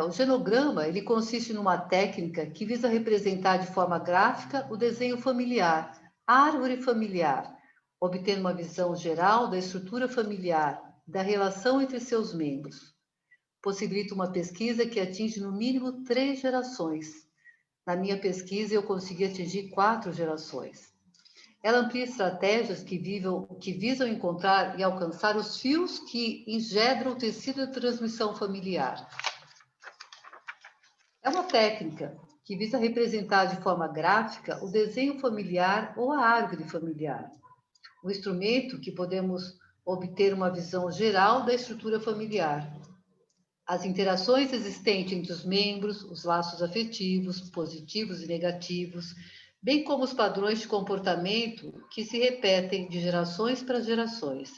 O genograma, ele consiste numa técnica que visa representar de forma gráfica o desenho familiar, a árvore familiar, obtendo uma visão geral da estrutura familiar, da relação entre seus membros. Possibilita uma pesquisa que atinge no mínimo 3 gerações. Na minha pesquisa, eu consegui atingir 4 gerações. Ela amplia estratégias que visam encontrar e alcançar os fios que engendram o tecido de transmissão familiar. É uma técnica que visa representar de forma gráfica o desenho familiar ou a árvore familiar. Um instrumento que podemos obter uma visão geral da estrutura familiar. As interações existentes entre os membros, os laços afetivos, positivos e negativos, bem como os padrões de comportamento que se repetem de gerações para gerações.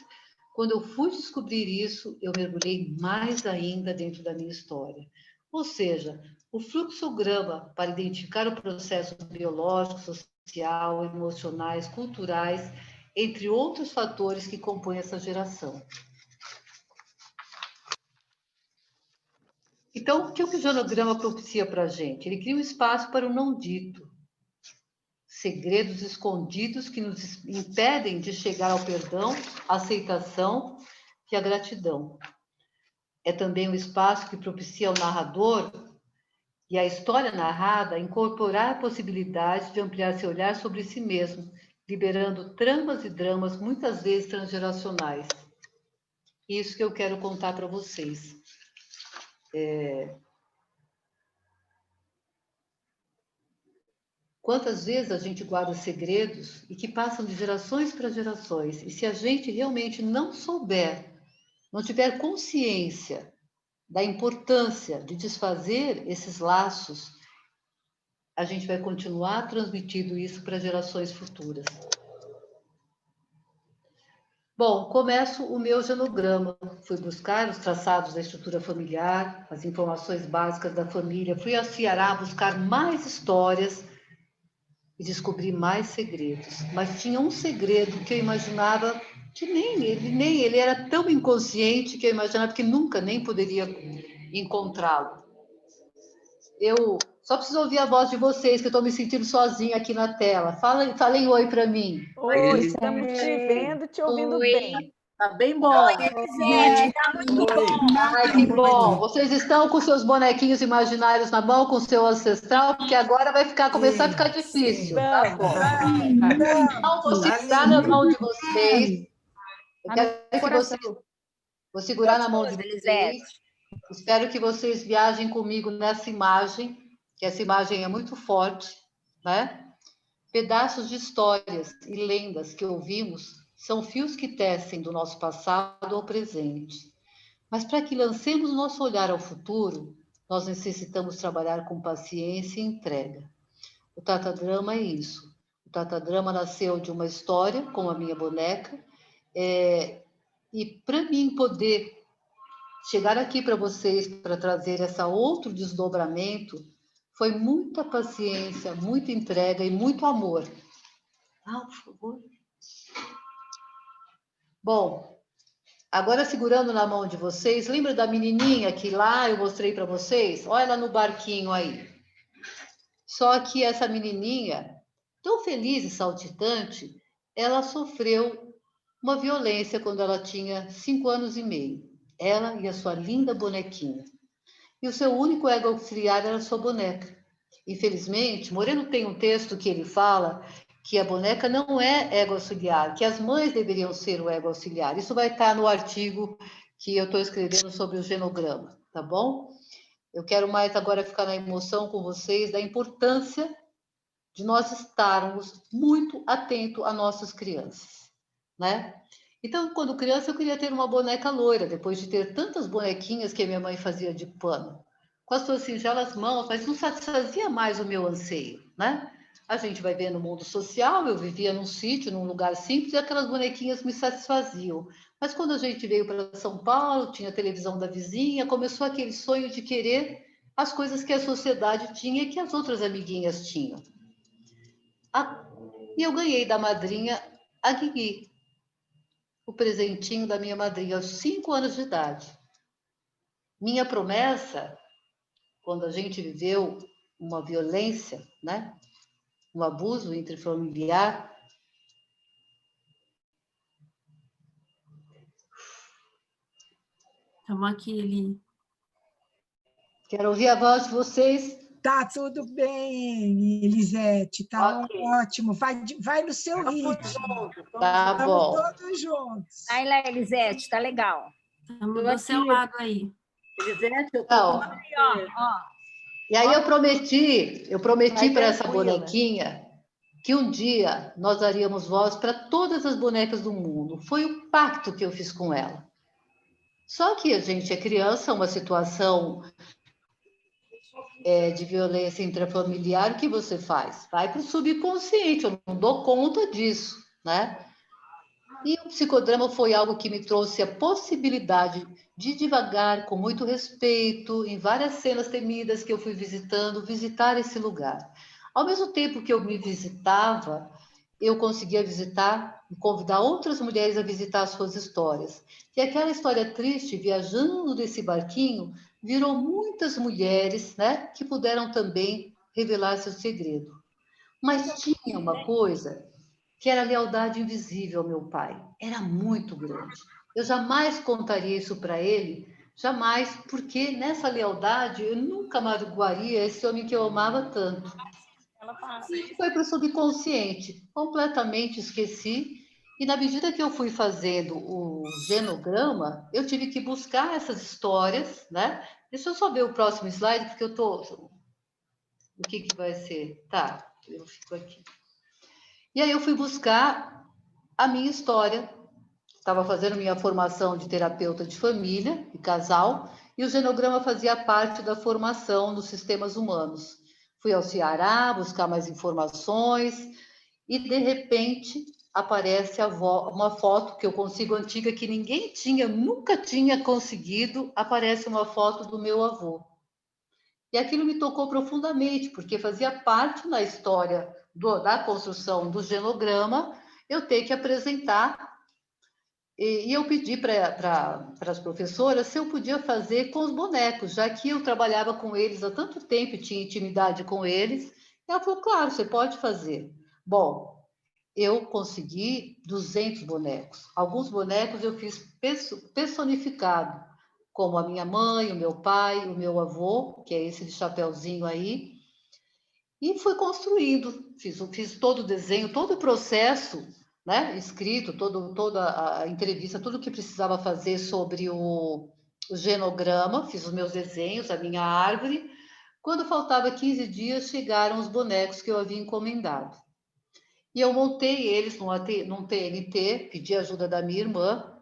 Quando eu fui descobrir isso, eu mergulhei mais ainda dentro da minha história. Ou seja, o fluxograma para identificar o processo biológico, social, emocionais, culturais, entre outros fatores que compõem essa geração. Então, o que o genograma propicia para a gente? Ele cria um espaço para o não dito, segredos escondidos que nos impedem de chegar ao perdão, à aceitação e à gratidão. É também um espaço que propicia ao narrador e à história narrada incorporar a possibilidade de ampliar seu olhar sobre si mesmo, liberando tramas e dramas, muitas vezes transgeracionais. Isso que eu quero contar para vocês. Quantas vezes a gente guarda segredos e que passam de gerações para gerações, e se a gente realmente não souber, não tiver consciência da importância de desfazer esses laços, a gente vai continuar transmitindo isso para gerações futuras. Bom, começo o meu genograma. Fui buscar os traçados da estrutura familiar, as informações básicas da família, fui ao Ceará buscar mais histórias e descobri mais segredos. Mas tinha um segredo que eu imaginava que nem ele era tão inconsciente que eu imaginava que nunca nem poderia encontrá-lo. Eu só preciso ouvir a voz de vocês, que eu estou me sentindo sozinha aqui na tela. Falem oi para mim. Oi, estamos te vendo, te ouvindo bem. Tá bem bom. Elisete, tá muito bom. Ai, que bom. Vocês estão com seus bonequinhos imaginários na mão, com o seu ancestral, porque agora vai começar a ficar difícil. Tá bom. Então, vou segurar na mão de vocês. Eu quero que vocês... Vou segurar na mão de vocês. Espero que vocês viajem comigo nessa imagem, que essa imagem é muito forte, né? Pedaços de histórias e lendas que ouvimos são fios que tecem do nosso passado ao presente. Mas para que lancemos o nosso olhar ao futuro, nós necessitamos trabalhar com paciência e entrega. O Tatadrama é isso. O Tatadrama nasceu de uma história com a minha boneca, e para mim poder chegar aqui para vocês, para trazer esse outro desdobramento, foi muita paciência, muita entrega e muito amor. Por favor. Bom, agora segurando na mão de vocês, lembra da menininha que lá eu mostrei para vocês? Olha ela no barquinho aí. Só que essa menininha, tão feliz e saltitante, ela sofreu uma violência quando ela tinha 5 anos e meio. Ela e a sua linda bonequinha. E o seu único ego auxiliar era a sua boneca. Infelizmente, Moreno tem um texto que ele fala que a boneca não é ego auxiliar, que as mães deveriam ser o ego auxiliar. Isso vai estar no artigo que eu estou escrevendo sobre o genograma, tá bom? Eu quero mais agora ficar na emoção com vocês da importância de nós estarmos muito atentos às nossas crianças, né? Então, quando criança, eu queria ter uma boneca loira, depois de ter tantas bonequinhas que a minha mãe fazia de pano, com as suas singelas mãos, mas não satisfazia mais o meu anseio, né? A gente vai ver no mundo social, eu vivia num sítio, num lugar simples, e aquelas bonequinhas me satisfaziam. Mas quando a gente veio para São Paulo, tinha a televisão da vizinha, começou aquele sonho de querer as coisas que a sociedade tinha e que as outras amiguinhas tinham. E eu ganhei da madrinha a Guigui, o presentinho da minha madrinha, aos 5 anos de idade. Minha promessa, quando a gente viveu uma violência, né? Um abuso intrafamiliar, Estamos aqui, Eli. Quero ouvir a voz de vocês. Tá tudo bem, Elisete, tá ótimo. Vai no seu ritmo. Tá bom. Estamos todos juntos. Vai lá, Elisete, tá legal. Estamos do seu lado aí. Elisete, eu Então, Ó. e aí eu prometi para essa bonequinha que um dia nós daríamos voz para todas as bonecas do mundo. Foi o pacto que eu fiz com ela. Só que a gente é criança, uma situação de violência intrafamiliar, o que você faz? Vai para o subconsciente, eu não dou conta disso, né? E o psicodrama foi algo que me trouxe a possibilidade de devagar, com muito respeito, em várias cenas temidas que eu fui visitar esse lugar. Ao mesmo tempo que eu me visitava, eu conseguia visitar e convidar outras mulheres a visitar as suas histórias. E aquela história triste, viajando desse barquinho, virou muitas mulheres, né, que puderam também revelar seu segredo. Mas tinha uma coisa que era a lealdade invisível ao meu pai. Era muito grande. Eu jamais contaria isso para ele, jamais, porque nessa lealdade eu nunca magoaria esse homem que eu amava tanto. E foi para o subconsciente, completamente esqueci. E na medida que eu fui fazendo o genograma, eu tive que buscar essas histórias, né? Deixa eu só ver o próximo slide, porque eu tô... O que vai ser? Tá. eu fico aqui. E aí eu fui buscar a minha história. Estava fazendo minha formação de terapeuta de família e casal, e o genograma fazia parte da formação dos sistemas humanos. Fui ao Ceará buscar mais informações, e de repente aparece uma foto que eu consigo antiga, que ninguém tinha, nunca tinha conseguido, aparece uma foto do meu avô. E aquilo me tocou profundamente, porque fazia parte na história da construção do genograma, eu ter que apresentar. E eu pedi para as professoras se eu podia fazer com os bonecos, já que eu trabalhava com eles há tanto tempo e tinha intimidade com eles. E ela falou, claro, você pode fazer. Bom, eu consegui 200 bonecos. Alguns bonecos eu fiz personificado, como a minha mãe, o meu pai, o meu avô, que é esse de chapeuzinho aí. E fui construindo, fiz todo o desenho, todo o processo, né, escrito, toda a entrevista, tudo que precisava fazer sobre o genograma, fiz os meus desenhos, a minha árvore. Quando faltava 15 dias, chegaram os bonecos que eu havia encomendado. E eu montei eles num TNT, pedi ajuda da minha irmã,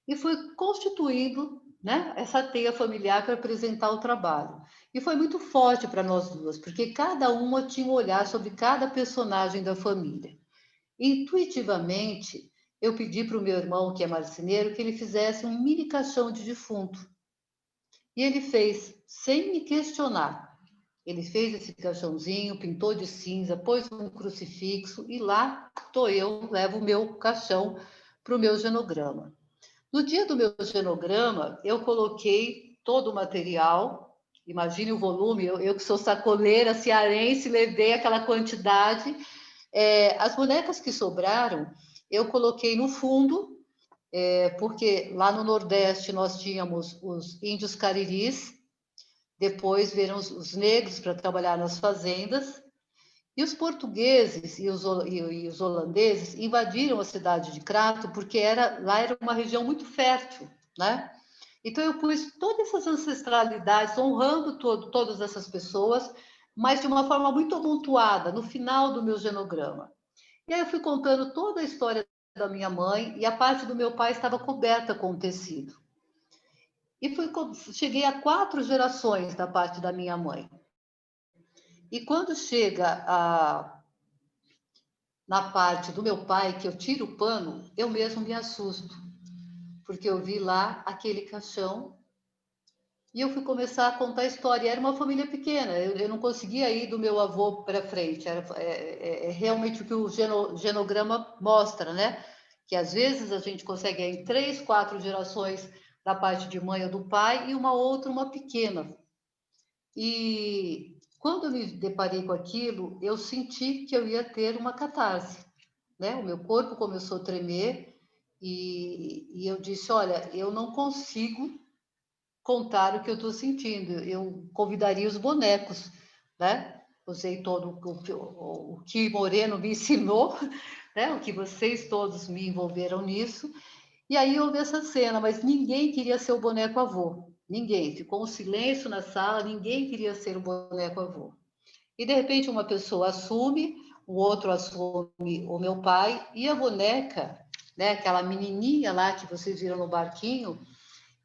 e fui constituindo, né, essa teia familiar para apresentar o trabalho. E foi muito forte para nós duas, porque cada uma tinha um olhar sobre cada personagem da família. Intuitivamente, eu pedi para o meu irmão, que é marceneiro, que ele fizesse um mini caixão de defunto. E ele fez, sem me questionar. Ele fez esse caixãozinho, pintou de cinza, pôs um crucifixo, e lá estou eu, levo o meu caixão para o meu genograma. No dia do meu genograma, eu coloquei todo o material, imagine o volume, eu que sou sacoleira cearense, levei aquela quantidade. As bonecas que sobraram, eu coloquei no fundo, porque lá no Nordeste nós tínhamos os índios cariris, depois vieram os negros para trabalhar nas fazendas, e os portugueses e os holandeses invadiram a cidade de Crato porque lá era uma região muito fértil, né? Então eu pus todas essas ancestralidades, honrando todas essas pessoas, mas de uma forma muito amontoada, no final do meu genograma. E aí eu fui contando toda a história da minha mãe, e a parte do meu pai estava coberta com tecido. E cheguei a 4 gerações da parte da minha mãe. E quando chega na parte do meu pai, que eu tiro o pano, eu mesmo me assusto, porque eu vi lá aquele caixão e eu fui começar a contar a história. Era uma família pequena, eu não conseguia ir do meu avô para frente. É realmente o que o genograma mostra, né? Que às vezes a gente consegue ir em 3, 4 gerações da parte de mãe ou do pai e uma outra, uma pequena. E quando eu me deparei com aquilo, eu senti que eu ia ter uma catarse, né? O meu corpo começou a tremer e eu disse, olha, eu não consigo contar o que eu estou sentindo. Eu convidaria os bonecos, né? Usei todo o que Moreno me ensinou, né? O que vocês todos me envolveram nisso. E aí houve essa cena, mas ninguém queria ser o boneco avô. Ninguém. Ficou um silêncio na sala, ninguém queria ser o boneco avô. E, de repente, uma pessoa assume, o outro assume o meu pai, e a boneca, né, aquela menininha lá que vocês viram no barquinho,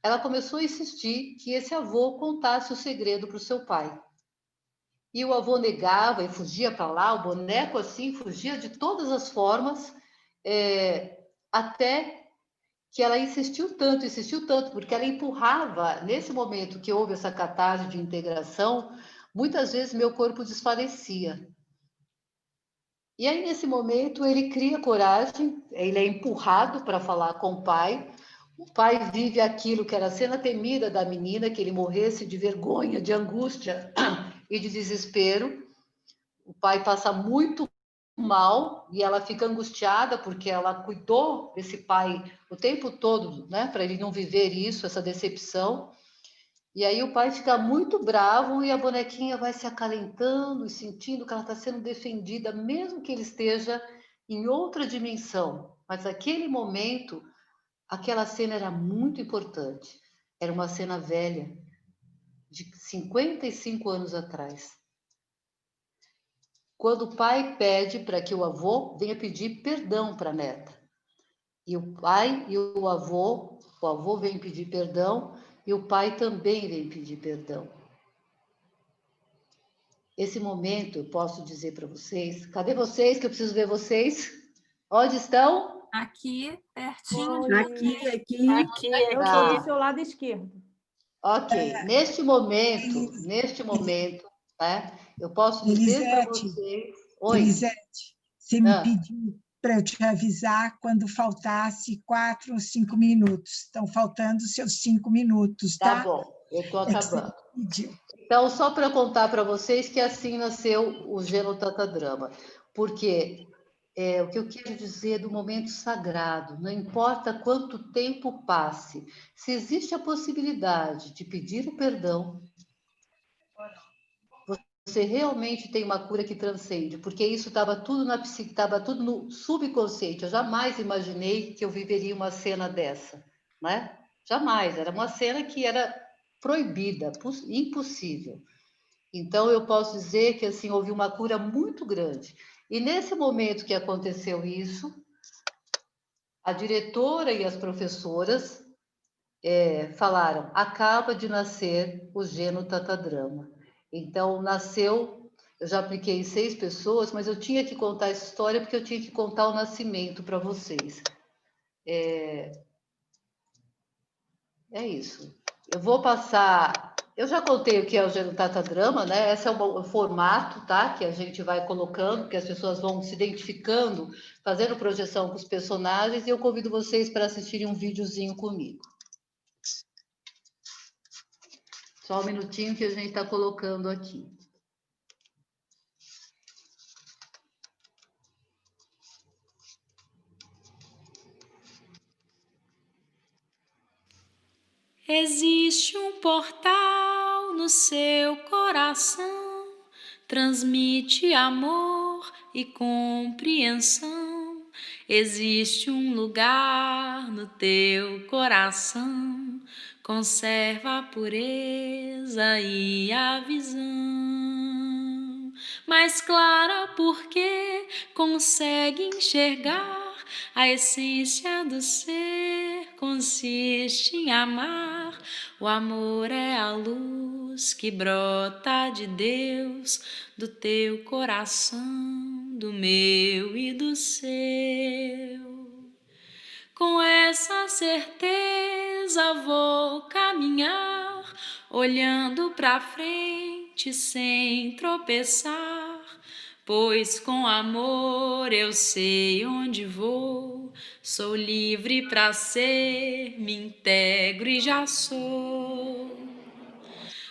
ela começou a insistir que esse avô contasse o segredo para o seu pai. E o avô negava e fugia para lá, o boneco assim, fugia de todas as formas, até que ela insistiu tanto, porque ela empurrava, nesse momento que houve essa catarse de integração, muitas vezes meu corpo desfalecia. E aí, nesse momento, ele cria coragem, ele é empurrado para falar com o pai vive aquilo que era a cena temida da menina, que ele morresse de vergonha, de angústia e de desespero. O pai passa muito mal e ela fica angustiada porque ela cuidou desse pai o tempo todo, né, para ele não viver isso, essa decepção. E aí o pai fica muito bravo e a bonequinha vai se acalentando e sentindo que ela está sendo defendida, mesmo que ele esteja em outra dimensão. Mas naquele momento, aquela cena era muito importante. Era uma cena velha, de 55 anos atrás. quando o pai pede para que o avô venha pedir perdão para a neta. E o pai e o avô vem pedir perdão e o pai também vem pedir perdão. Esse momento, eu posso dizer para vocês, cadê vocês, que eu preciso ver vocês? Onde estão? Aqui, pertinho de Aqui, você. aqui. Eu estou do seu lado esquerdo. Ok, neste momento, né, eu posso dizer para vocês... Oi. Elisete, você me Ah. pediu para eu te avisar quando faltasse 4 ou 5 minutos. Estão faltando os seus 5 minutos, Tá tá? bom, eu estou É que você acabando. pediu. Então, só para contar para vocês que assim nasceu o Genotadrama, porque o que eu quero dizer do momento sagrado, não importa quanto tempo passe, se existe a possibilidade de pedir o perdão, você realmente tem uma cura que transcende, porque isso estava tudo na psique, estava tudo no subconsciente. Eu jamais imaginei que eu viveria uma cena dessa, né? Jamais. Era uma cena que era proibida, impossível. Então, eu posso dizer que assim houve uma cura muito grande. E nesse momento que aconteceu isso, a diretora e as professoras falaram: acaba de nascer o Genotadrama. Então, nasceu, eu já apliquei 6 pessoas, mas eu tinha que contar essa história porque eu tinha que contar o nascimento para vocês. É isso. Eu vou passar... Eu já contei o que é o Genotadrama, né? Esse é o formato, tá? Que a gente vai colocando, que as pessoas vão se identificando, fazendo projeção com os personagens, e eu convido vocês para assistirem um videozinho comigo. Só um minutinho que a gente está colocando aqui. Existe um portal no seu coração, transmite amor e compreensão. Existe um lugar no teu coração, conserva a pureza e a visão. Mais clara porque consegue enxergar a essência do ser, consiste em amar. O amor é a luz que brota de Deus, do teu coração, do meu e do seu. Com essa certeza vou caminhar, olhando pra frente sem tropeçar, pois com amor eu sei onde vou, sou livre pra ser, me integro e já sou.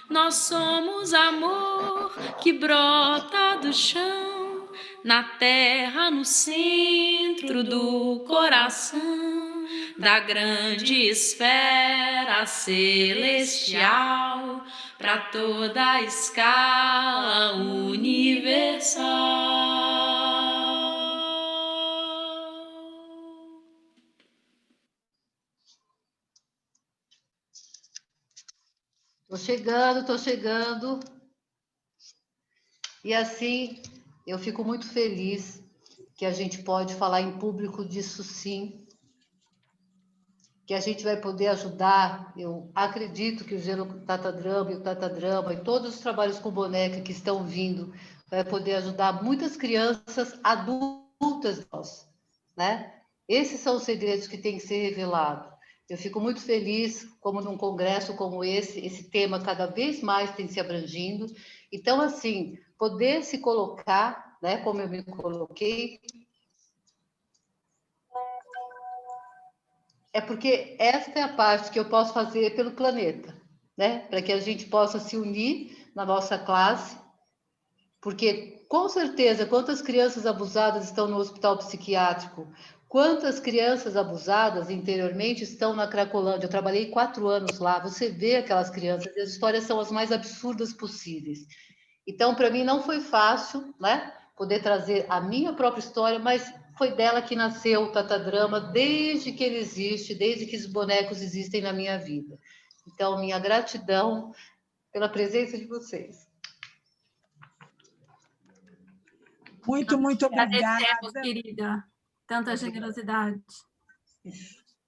Nós somos amor que brota do chão, na terra, no centro do coração, da grande esfera celestial, para toda a escala universal. Tô chegando. E assim, eu fico muito feliz que a gente pode falar em público disso sim, que a gente vai poder ajudar. Eu acredito que o Genotadrama e o Tatadrama e todos os trabalhos com boneca que estão vindo vai poder ajudar muitas crianças adultas nós, né? Esses são os segredos que têm que ser revelados. Eu fico muito feliz, como num congresso como esse tema cada vez mais tem se abrangindo. Então, assim, poder se colocar, né, como eu me coloquei, é porque esta é a parte que eu posso fazer pelo planeta, né? Para que a gente possa se unir na nossa classe, porque com certeza quantas crianças abusadas estão no hospital psiquiátrico, quantas crianças abusadas interiormente estão na Cracolândia. Eu trabalhei 4 anos lá, você vê aquelas crianças, e as histórias são as mais absurdas possíveis. Então, para mim não foi fácil, né, poder trazer a minha própria história, mas foi dela que nasceu o Tatadrama, desde que ele existe, desde que os bonecos existem na minha vida. Então, minha gratidão pela presença de vocês. Muito Agradecemos, obrigada. querida, tanta generosidade.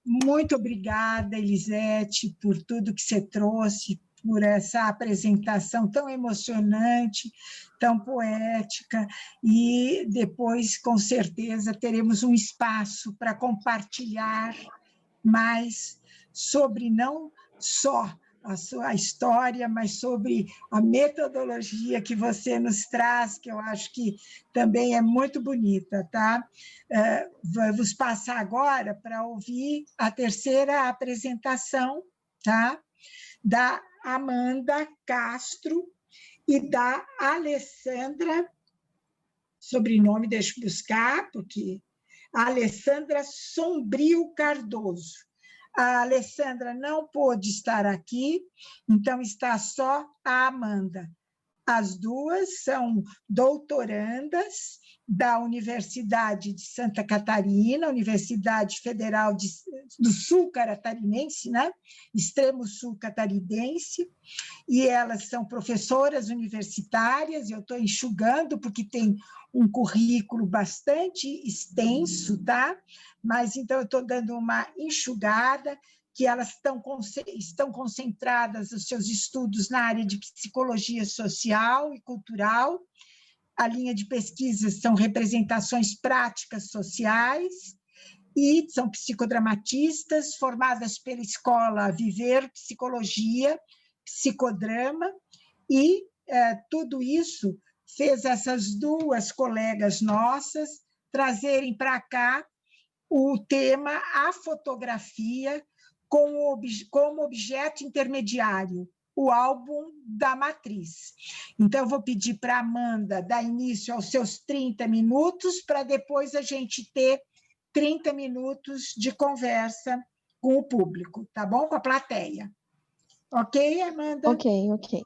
Muito obrigada, Elisete, por tudo que você trouxe, por essa apresentação tão emocionante, tão poética, e depois, com certeza, teremos um espaço para compartilhar mais sobre não só a sua história, mas sobre a metodologia que você nos traz, que eu acho que também é muito bonita, tá? Vamos passar agora para ouvir a terceira apresentação, tá? Da Amanda Castro e da Alessandra, sobrenome deixa eu buscar, porque Alessandra Sombrio Cardoso. A Alessandra não pôde estar aqui, então está só a Amanda. As duas são doutorandas da Universidade de Santa Catarina, Universidade Federal do Sul Catarinense, né? Extremo Sul Catarinense, e elas são professoras universitárias, eu estou enxugando porque tem um currículo bastante extenso, tá? Mas então eu estou dando uma enxugada, que elas estão concentradas os seus estudos na área de psicologia social e cultural. A linha de pesquisa são representações práticas sociais, e são psicodramatistas formadas pela escola Viver Psicologia, Psicodrama, e tudo isso fez essas duas colegas nossas trazerem para cá o tema a fotografia como objeto intermediário, o álbum da matriz. Então, eu vou pedir para a Amanda dar início aos seus 30 minutos, para depois a gente ter 30 minutos de conversa com o público, tá bom? Com a plateia. Ok, Amanda? Ok.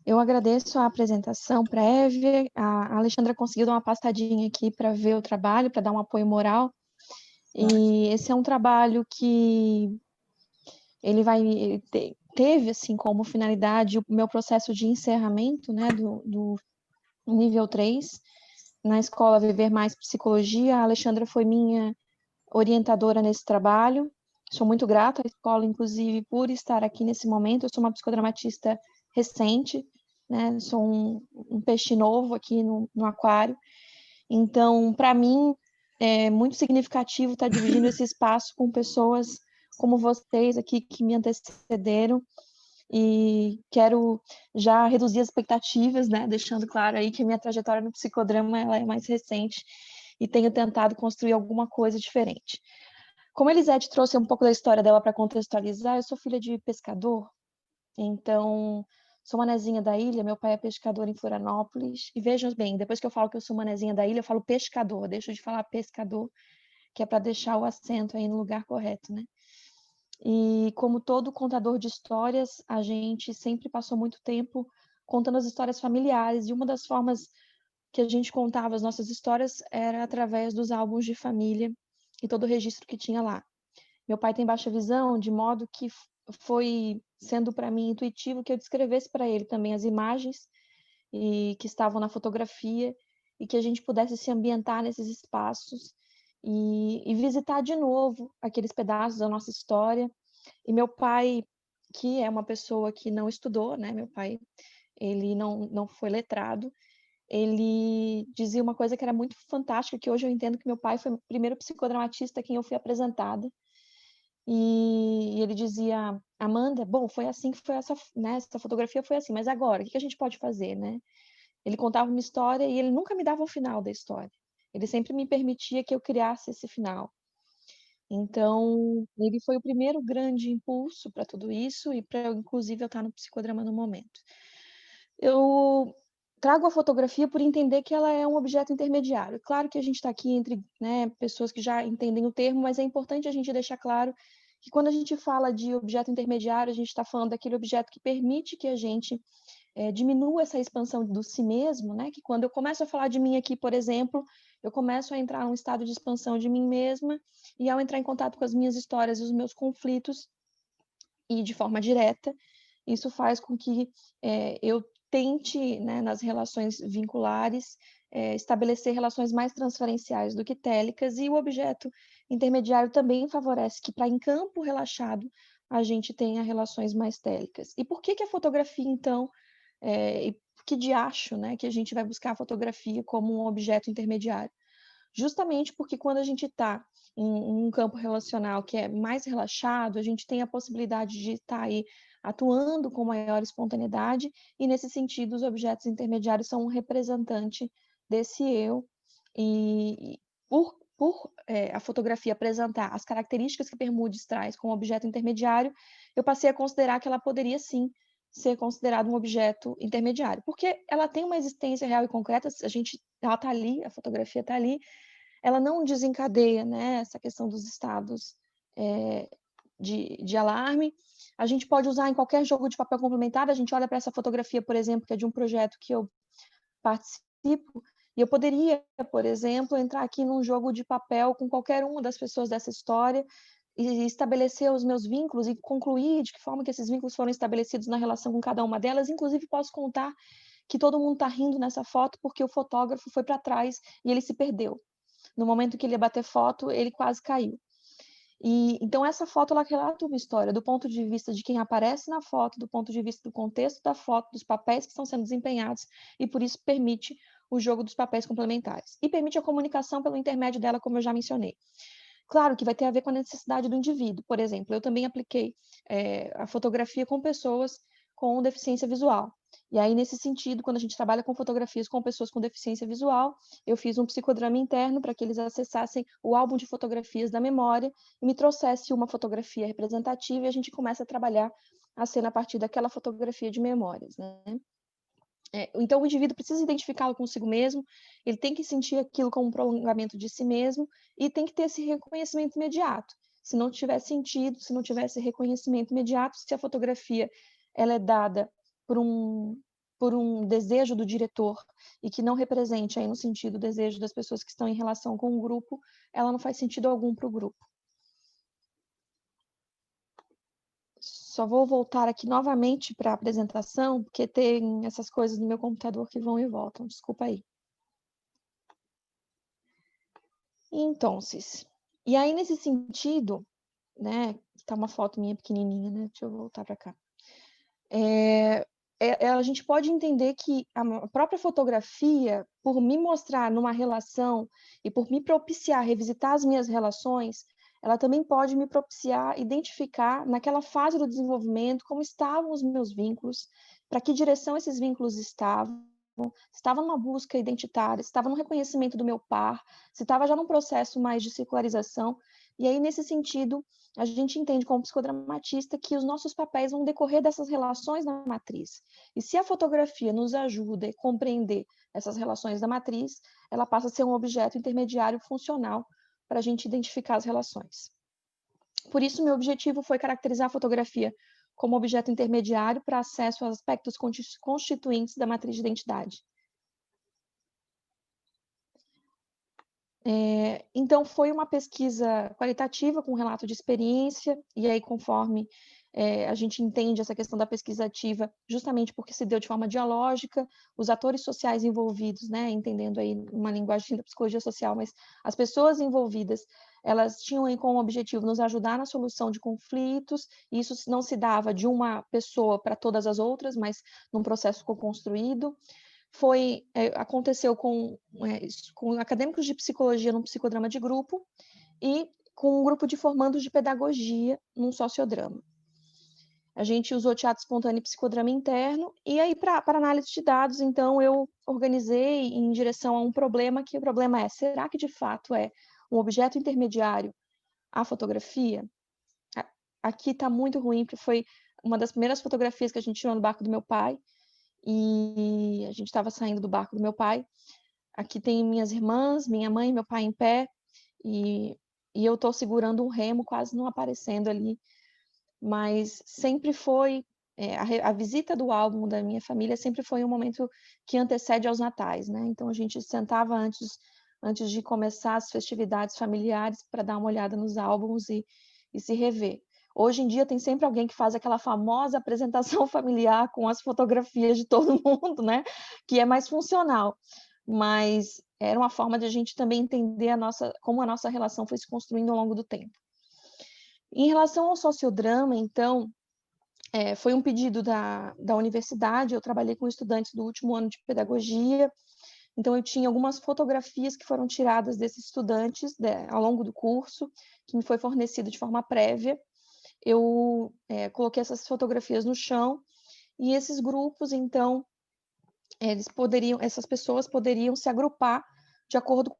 Eu agradeço a apresentação prévia. A Alexandra conseguiu dar uma passadinha aqui para ver o trabalho, para dar um apoio moral. E esse é um trabalho que ele teve assim como finalidade o meu processo de encerramento, né, do nível 3 na escola Viver Mais Psicologia. A Alexandra foi minha orientadora nesse trabalho. Sou muito grata à escola, inclusive, por estar aqui nesse momento. Eu sou uma psicodramatista recente, né? Sou um peixe novo aqui no aquário. Então, para mim, é muito significativo estar dividindo esse espaço com pessoas como vocês aqui que me antecederam, e quero já reduzir as expectativas, né, deixando claro aí que a minha trajetória no psicodrama ela é mais recente e tenho tentado construir alguma coisa diferente. Como a Elisete trouxe um pouco da história dela para contextualizar, eu sou filha de pescador, então sou manezinha da ilha, meu pai é pescador em Florianópolis, e vejam bem, depois que eu falo que eu sou manezinha da ilha, eu falo pescador, deixo de falar pescador, que é para deixar o acento aí no lugar correto, né? E como todo contador de histórias, a gente sempre passou muito tempo contando as histórias familiares, e uma das formas que a gente contava as nossas histórias era através dos álbuns de família e todo o registro que tinha lá. Meu pai tem baixa visão, de modo que foi sendo para mim intuitivo que eu descrevesse para ele também as imagens que estavam na fotografia, e que a gente pudesse se ambientar nesses espaços e visitar de novo aqueles pedaços da nossa história. E meu pai, que é uma pessoa que não estudou, né? Meu pai, ele não foi letrado. Ele dizia uma coisa que era muito fantástica, que hoje eu entendo que meu pai foi o primeiro psicodramatista a quem eu fui apresentada. E ele dizia: Amanda, bom, foi assim que foi essa fotografia foi assim, mas agora, o que a gente pode fazer, né? Ele contava uma história e ele nunca me dava o final da história. Ele sempre me permitia que eu criasse esse final. Então, ele foi o primeiro grande impulso para tudo isso e para, inclusive, eu estar no psicodrama no momento. Eu trago a fotografia por entender que ela é um objeto intermediário. Claro que a gente está aqui entre, né, pessoas que já entendem o termo, mas é importante a gente deixar claro que quando a gente fala de objeto intermediário, a gente está falando daquele objeto que permite que a gente diminua essa expansão do si mesmo, né? Que quando eu começo a falar de mim aqui, por exemplo, eu começo a entrar num estado de expansão de mim mesma, e ao entrar em contato com as minhas histórias e os meus conflitos, e de forma direta, isso faz com que eu tente, né, nas relações vinculares, estabelecer relações mais transferenciais do que télicas, e o objeto intermediário também favorece que, para em campo relaxado, a gente tenha relações mais télicas. E por que a fotografia, então, e que de acho, né, que a gente vai buscar a fotografia como um objeto intermediário? Justamente porque quando a gente está em um campo relacional que é mais relaxado, a gente tem a possibilidade de estar aí atuando com maior espontaneidade, e nesse sentido os objetos intermediários são um representante desse eu, e por a fotografia apresentar as características que Bermudes traz como objeto intermediário, eu passei a considerar que ela poderia sim ser considerada um objeto intermediário, porque ela tem uma existência real e concreta, ela está ali, a fotografia está ali, ela não desencadeia, né, essa questão dos estados de alarme. A gente pode usar em qualquer jogo de papel complementar. A gente olha para essa fotografia, por exemplo, que é de um projeto que eu participo, e eu poderia, por exemplo, entrar aqui num jogo de papel com qualquer uma das pessoas dessa história e estabelecer os meus vínculos e concluir de que forma que esses vínculos foram estabelecidos na relação com cada uma delas. Inclusive, posso contar que todo mundo está rindo nessa foto porque o fotógrafo foi para trás e ele se perdeu. No momento que ele ia bater foto, ele quase caiu. E então essa foto ela relata uma história do ponto de vista de quem aparece na foto, do ponto de vista do contexto da foto, dos papéis que estão sendo desempenhados, e por isso permite o jogo dos papéis complementares. E permite a comunicação pelo intermédio dela, como eu já mencionei. Claro que vai ter a ver com a necessidade do indivíduo. Por exemplo, eu também apliquei a fotografia com pessoas com deficiência visual. E aí, nesse sentido, quando a gente trabalha com fotografias com pessoas com deficiência visual, eu fiz um psicodrama interno para que eles acessassem o álbum de fotografias da memória e me trouxesse uma fotografia representativa, e a gente começa a trabalhar a cena a partir daquela fotografia de memórias, né? Então, o indivíduo precisa identificá-lo consigo mesmo, ele tem que sentir aquilo como um prolongamento de si mesmo e tem que ter esse reconhecimento imediato. Se não tiver sentido, se não tiver esse reconhecimento imediato, se a fotografia ela é dada por um desejo do diretor e que não represente aí no sentido o desejo das pessoas que estão em relação com o grupo, ela não faz sentido algum para o grupo. Só vou voltar aqui novamente para a apresentação, porque tem essas coisas no meu computador que vão e voltam. Desculpa aí. Então, e aí nesse sentido, né, tá uma foto minha pequenininha, né? Deixa eu voltar para cá. A gente pode entender que a própria fotografia, por me mostrar numa relação e por me propiciar revisitar as minhas relações, ela também pode me propiciar identificar naquela fase do desenvolvimento como estavam os meus vínculos, para que direção esses vínculos estavam, se estava numa busca identitária, se estava no reconhecimento do meu par, se estava já num processo mais de circularização. E aí, nesse sentido, a gente entende como psicodramatista que os nossos papéis vão decorrer dessas relações na matriz. E se a fotografia nos ajuda a compreender essas relações da matriz, ela passa a ser um objeto intermediário funcional para a gente identificar as relações. Por isso, meu objetivo foi caracterizar a fotografia como objeto intermediário para acesso aos aspectos constituintes da matriz de identidade. Então, foi uma pesquisa qualitativa com relato de experiência, e aí, conforme a gente entende essa questão da pesquisa ativa, justamente porque se deu de forma dialógica, os atores sociais envolvidos, né, entendendo aí uma linguagem da psicologia social, mas as pessoas envolvidas, elas tinham aí como objetivo nos ajudar na solução de conflitos, e isso não se dava de uma pessoa para todas as outras, mas num processo co-construído. Aconteceu com acadêmicos de psicologia num psicodrama de grupo e com um grupo de formandos de pedagogia num sociodrama. A gente usou teatro espontâneo e psicodrama interno, e aí para análise de dados, então, eu organizei em direção a um problema, que o problema é, será que de fato é um objeto intermediário a fotografia? Aqui está muito ruim, porque foi uma das primeiras fotografias que a gente tirou no barco do meu pai, e a gente estava saindo do barco do meu pai. Aqui tem minhas irmãs, minha mãe e meu pai em pé, e eu estou segurando um remo, quase não aparecendo ali, mas sempre foi, a visita do álbum da minha família sempre foi um momento que antecede aos natais, né? Então a gente sentava antes de começar as festividades familiares para dar uma olhada nos álbuns e se rever. Hoje em dia tem sempre alguém que faz aquela famosa apresentação familiar com as fotografias de todo mundo, né? Que é mais funcional. mas era uma forma de a gente também entender como a nossa relação foi se construindo ao longo do tempo. Em relação ao sociodrama, então, foi um pedido da universidade, eu trabalhei com estudantes do último ano de pedagogia, então eu tinha algumas fotografias que foram tiradas desses estudantes ao longo do curso, que me foi fornecido de forma prévia. Eu coloquei essas fotografias no chão, e esses grupos, então, essas pessoas poderiam se agrupar de acordo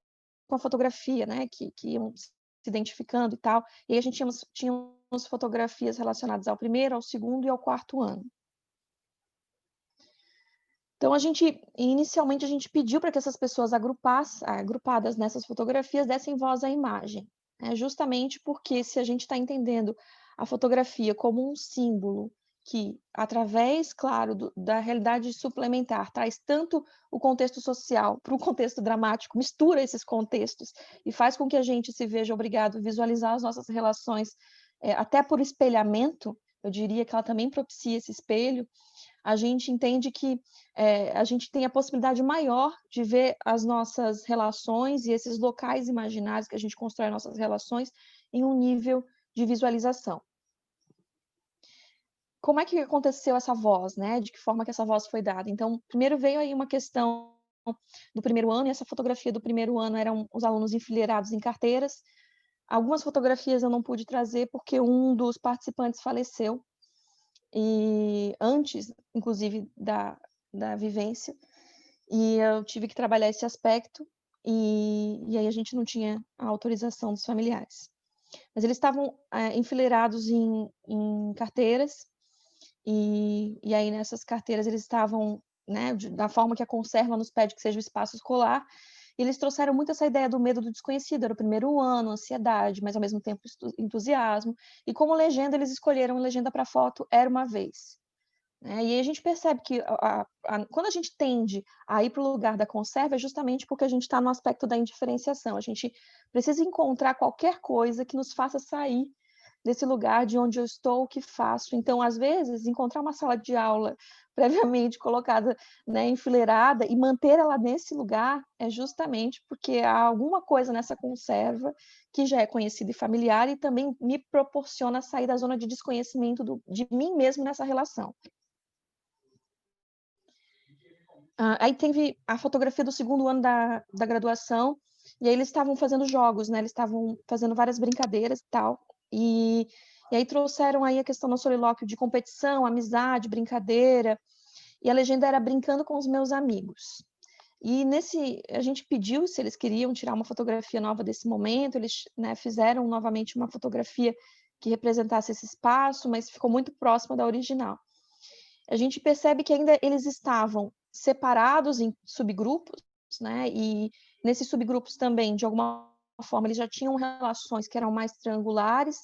com a fotografia, né, que iam se identificando e tal. E aí a gente tínhamos fotografias relacionadas ao primeiro, ao segundo e ao quarto ano. Então, inicialmente, a gente pediu para que essas pessoas agrupadas nessas fotografias dessem voz à imagem, né, justamente porque se a gente está entendendo a fotografia como um símbolo que, através, claro, da realidade suplementar, traz tanto o contexto social para o contexto dramático, mistura esses contextos e faz com que a gente se veja obrigado a visualizar as nossas relações, até por espelhamento, eu diria que ela também propicia esse espelho. A gente entende que a gente tem a possibilidade maior de ver as nossas relações e esses locais imaginários que a gente constrói nossas relações em um nível de visualização. Como é que aconteceu essa voz, né? De que forma que essa voz foi dada? Então, primeiro veio aí uma questão do primeiro ano, e essa fotografia do primeiro ano eram os alunos enfileirados em carteiras. Algumas fotografias eu não pude trazer porque um dos participantes faleceu, e antes, inclusive, da vivência, e eu tive que trabalhar esse aspecto, e aí a gente não tinha a autorização dos familiares. Mas eles estavam enfileirados em carteiras, e aí nessas carteiras eles estavam, né, da forma que a conserva nos pede que seja o espaço escolar, e eles trouxeram muito essa ideia do medo do desconhecido, era o primeiro ano, ansiedade, mas ao mesmo tempo entusiasmo, e como legenda eles escolheram legenda para foto Era Uma Vez. E aí a gente percebe que quando a gente tende a ir para o lugar da conserva é justamente porque a gente está no aspecto da indiferenciação, a gente precisa encontrar qualquer coisa que nos faça sair desse lugar de onde eu estou, o que faço. Então, às vezes, encontrar uma sala de aula previamente colocada, né, enfileirada, e manter ela nesse lugar é justamente porque há alguma coisa nessa conserva que já é conhecida e familiar e também me proporciona sair da zona de desconhecimento de mim mesmo nessa relação. Aí teve a fotografia do segundo ano da graduação, e aí eles estavam fazendo jogos, né? Eles estavam fazendo várias brincadeiras e tal, e aí trouxeram aí a questão do solilóquio de competição, amizade, brincadeira, e a legenda era brincando com os meus amigos. E a gente pediu se eles queriam tirar uma fotografia nova desse momento, eles, né, fizeram novamente uma fotografia que representasse esse espaço, mas ficou muito próxima da original. A gente percebe que ainda eles estavam separados em subgrupos, né? E nesses subgrupos também, de alguma forma, eles já tinham relações que eram mais triangulares,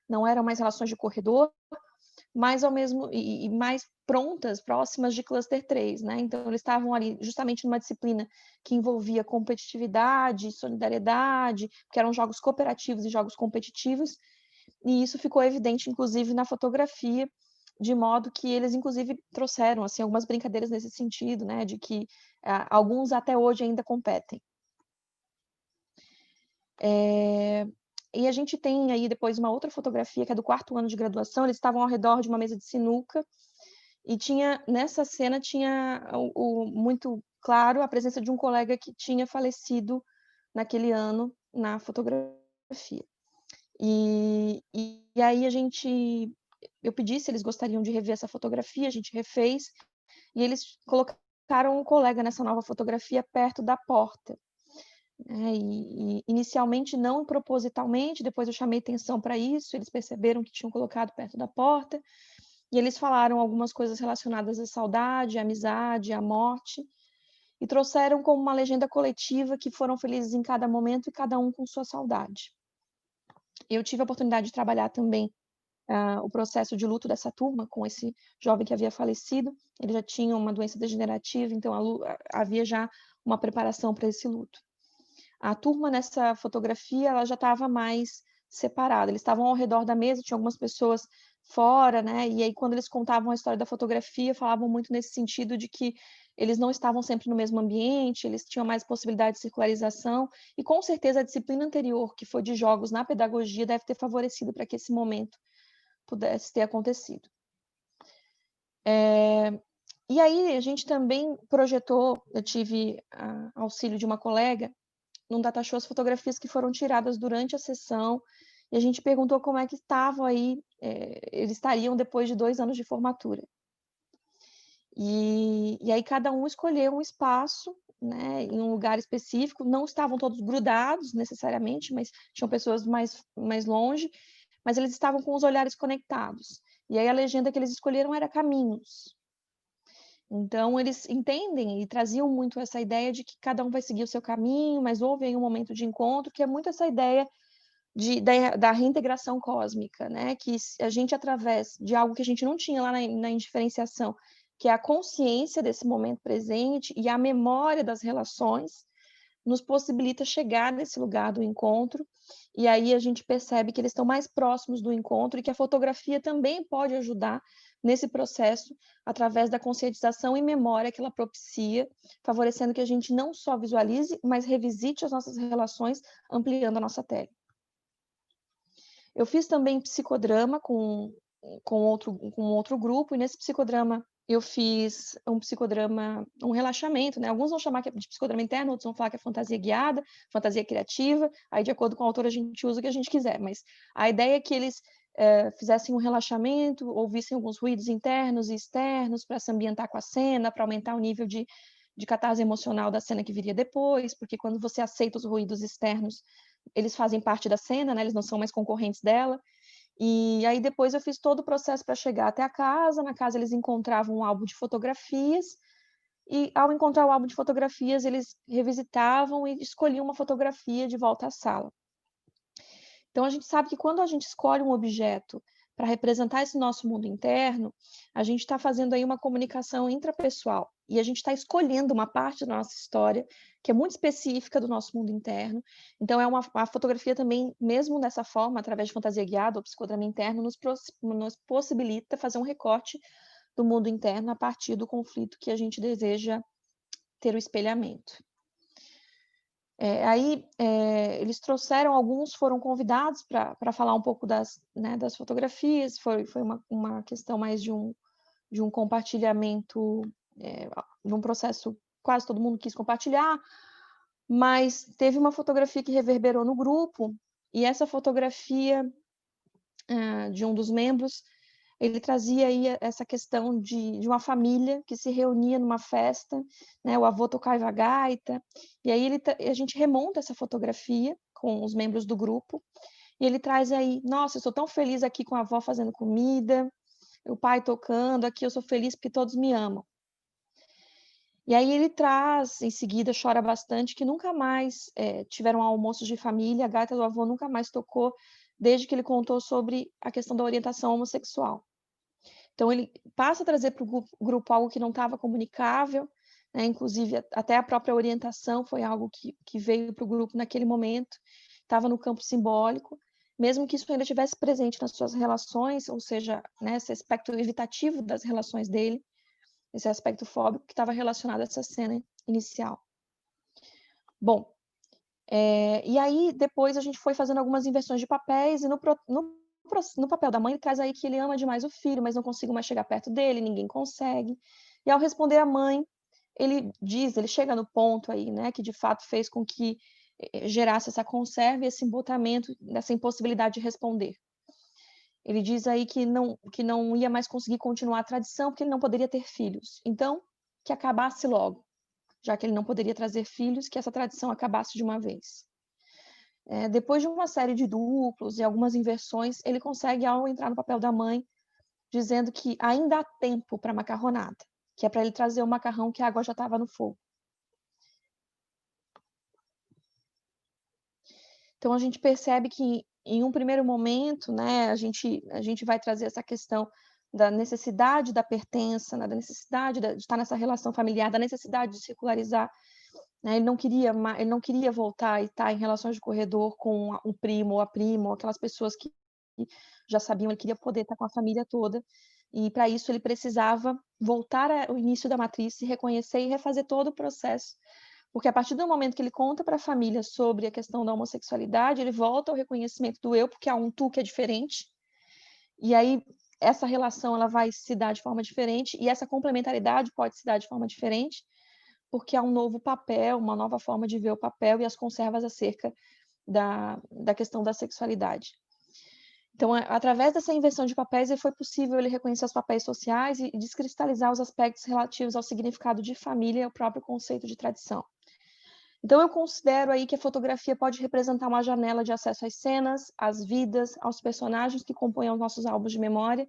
não eram mais relações de corredor, mas e mais prontas, próximas de cluster 3, né? Então eles estavam ali justamente numa disciplina que envolvia competitividade, solidariedade, que eram jogos cooperativos e jogos competitivos, e isso ficou evidente, inclusive, na fotografia, de modo que eles, inclusive, trouxeram assim, algumas brincadeiras nesse sentido, né, de que alguns até hoje ainda competem. E a gente tem aí depois uma outra fotografia, que é do quarto ano de graduação, eles estavam ao redor de uma mesa de sinuca, e nessa cena tinha muito claro a presença de um colega que tinha falecido naquele ano na fotografia. E aí eu pedi se eles gostariam de rever essa fotografia, a gente refez, e eles colocaram um colega nessa nova fotografia perto da porta. E inicialmente não propositalmente, depois eu chamei atenção para isso, eles perceberam que tinham colocado perto da porta, e eles falaram algumas coisas relacionadas à saudade, à amizade, à morte, e trouxeram como uma legenda coletiva que foram felizes em cada momento e cada um com sua saudade. Eu tive a oportunidade de trabalhar também o processo de luto dessa turma, com esse jovem que havia falecido. Ele já tinha uma doença degenerativa, então havia já uma preparação para esse luto. A turma, nessa fotografia, ela já estava mais separado. Eles estavam ao redor da mesa, tinha algumas pessoas fora, né? E aí, quando eles contavam a história da fotografia, falavam muito nesse sentido de que eles não estavam sempre no mesmo ambiente, eles tinham mais possibilidade de circularização, e com certeza a disciplina anterior, que foi de jogos na pedagogia, deve ter favorecido para que esse momento pudesse ter acontecido. E aí, a gente também projetou, eu tive auxílio de uma colega, num data show as fotografias que foram tiradas durante a sessão, e a gente perguntou como é que estavam aí, eles estariam depois de 2 anos de formatura. E aí cada um escolheu um espaço, né, em um lugar específico, não estavam todos grudados necessariamente, mas tinham pessoas mais longe, mas eles estavam com os olhares conectados. E aí a legenda que eles escolheram era caminhos. Então, eles entendem e traziam muito essa ideia de que cada um vai seguir o seu caminho, mas houve aí um momento de encontro, que é muito essa ideia da reintegração cósmica, né? Que a gente, através de algo que a gente não tinha lá na indiferenciação, que é a consciência desse momento presente e a memória das relações, nos possibilita chegar nesse lugar do encontro, e aí a gente percebe que eles estão mais próximos do encontro e que a fotografia também pode ajudar nesse processo, através da conscientização e memória que ela propicia, favorecendo que a gente não só visualize, mas revisite as nossas relações, ampliando a nossa tela. Eu fiz também psicodrama com outro grupo, e nesse psicodrama eu fiz um relaxamento, né? Alguns vão chamar de psicodrama interno, outros vão falar que é fantasia guiada, fantasia criativa, aí de acordo com o autor a gente usa o que a gente quiser, mas a ideia é que eles fizessem um relaxamento, ouvissem alguns ruídos internos e externos para se ambientar com a cena, para aumentar o nível de catarse emocional da cena que viria depois, porque quando você aceita os ruídos externos, eles fazem parte da cena, né? Eles não são mais concorrentes dela. E aí depois eu fiz todo o processo para chegar até a casa. Na casa eles encontravam um álbum de fotografias, e ao encontrar o álbum de fotografias, eles revisitavam e escolhiam uma fotografia de volta à sala. Então a gente sabe que quando a gente escolhe um objeto para representar esse nosso mundo interno, a gente está fazendo aí uma comunicação intrapessoal, e a gente está escolhendo uma parte da nossa história que é muito específica do nosso mundo interno. Então a fotografia também, mesmo dessa forma, através de fantasia guiada ou psicodrama interno, nos possibilita fazer um recorte do mundo interno a partir do conflito que a gente deseja ter o espelhamento. Eles trouxeram, alguns foram convidados para falar um pouco das fotografias, foi uma questão mais de um compartilhamento, de um processo, quase todo mundo quis compartilhar, mas teve uma fotografia que reverberou no grupo, e essa fotografia de um dos membros, ele trazia aí essa questão de uma família que se reunia numa festa, né? O avô tocava gaita, e aí a gente remonta essa fotografia com os membros do grupo, e ele traz aí, nossa, eu estou tão feliz aqui com a avó fazendo comida, o pai tocando, aqui eu sou feliz porque todos me amam. E aí ele traz, em seguida, chora bastante, que nunca mais tiveram almoços de família, a gaita do avô nunca mais tocou, desde que ele contou sobre a questão da orientação homossexual. Então, ele passa a trazer para o grupo algo que não estava comunicável, né? Inclusive, até a própria orientação foi algo que veio para o grupo naquele momento, estava no campo simbólico, mesmo que isso ainda estivesse presente nas suas relações, ou seja, né, esse aspecto evitativo das relações dele, esse aspecto fóbico que estava relacionado a essa cena inicial. Bom, e aí depois a gente foi fazendo algumas inversões de papéis, e no papel da mãe, ele traz aí que ele ama demais o filho, mas não consigo mais chegar perto dele, ninguém consegue. E ao responder a mãe, ele chega no ponto aí, né, que de fato fez com que gerasse essa conserva e esse embotamento, dessa impossibilidade de responder. Ele diz aí que não ia mais conseguir continuar a tradição, porque ele não poderia ter filhos. Então, que acabasse logo, já que ele não poderia trazer filhos, que essa tradição acabasse de uma vez. Depois de uma série de duplos e algumas inversões, ele consegue, ao entrar no papel da mãe, dizendo que ainda há tempo para macarronada, que é para ele trazer o macarrão que a água já estava no fogo. Então, a gente percebe que, em um primeiro momento, né, a gente vai trazer essa questão da necessidade da pertença, né, da necessidade de estar nessa relação familiar, da necessidade de circularizar, né? Ele não queria voltar e estar em relações de corredor com o primo ou a prima, ou aquelas pessoas que já sabiam, ele queria poder estar com a família toda, e para isso ele precisava voltar ao início da matriz, se reconhecer e refazer todo o processo, porque a partir do momento que ele conta para a família sobre a questão da homossexualidade, ele volta ao reconhecimento do eu, porque há um tu que é diferente, e aí essa relação ela vai se dar de forma diferente, e essa complementaridade pode se dar de forma diferente, porque há um novo papel, uma nova forma de ver o papel e as conservas acerca da questão da sexualidade. Então, através dessa inversão de papéis, foi possível ele reconhecer os papéis sociais e descristalizar os aspectos relativos ao significado de família e ao próprio conceito de tradição. Então, eu considero aí que a fotografia pode representar uma janela de acesso às cenas, às vidas, aos personagens que compõem os nossos álbuns de memória,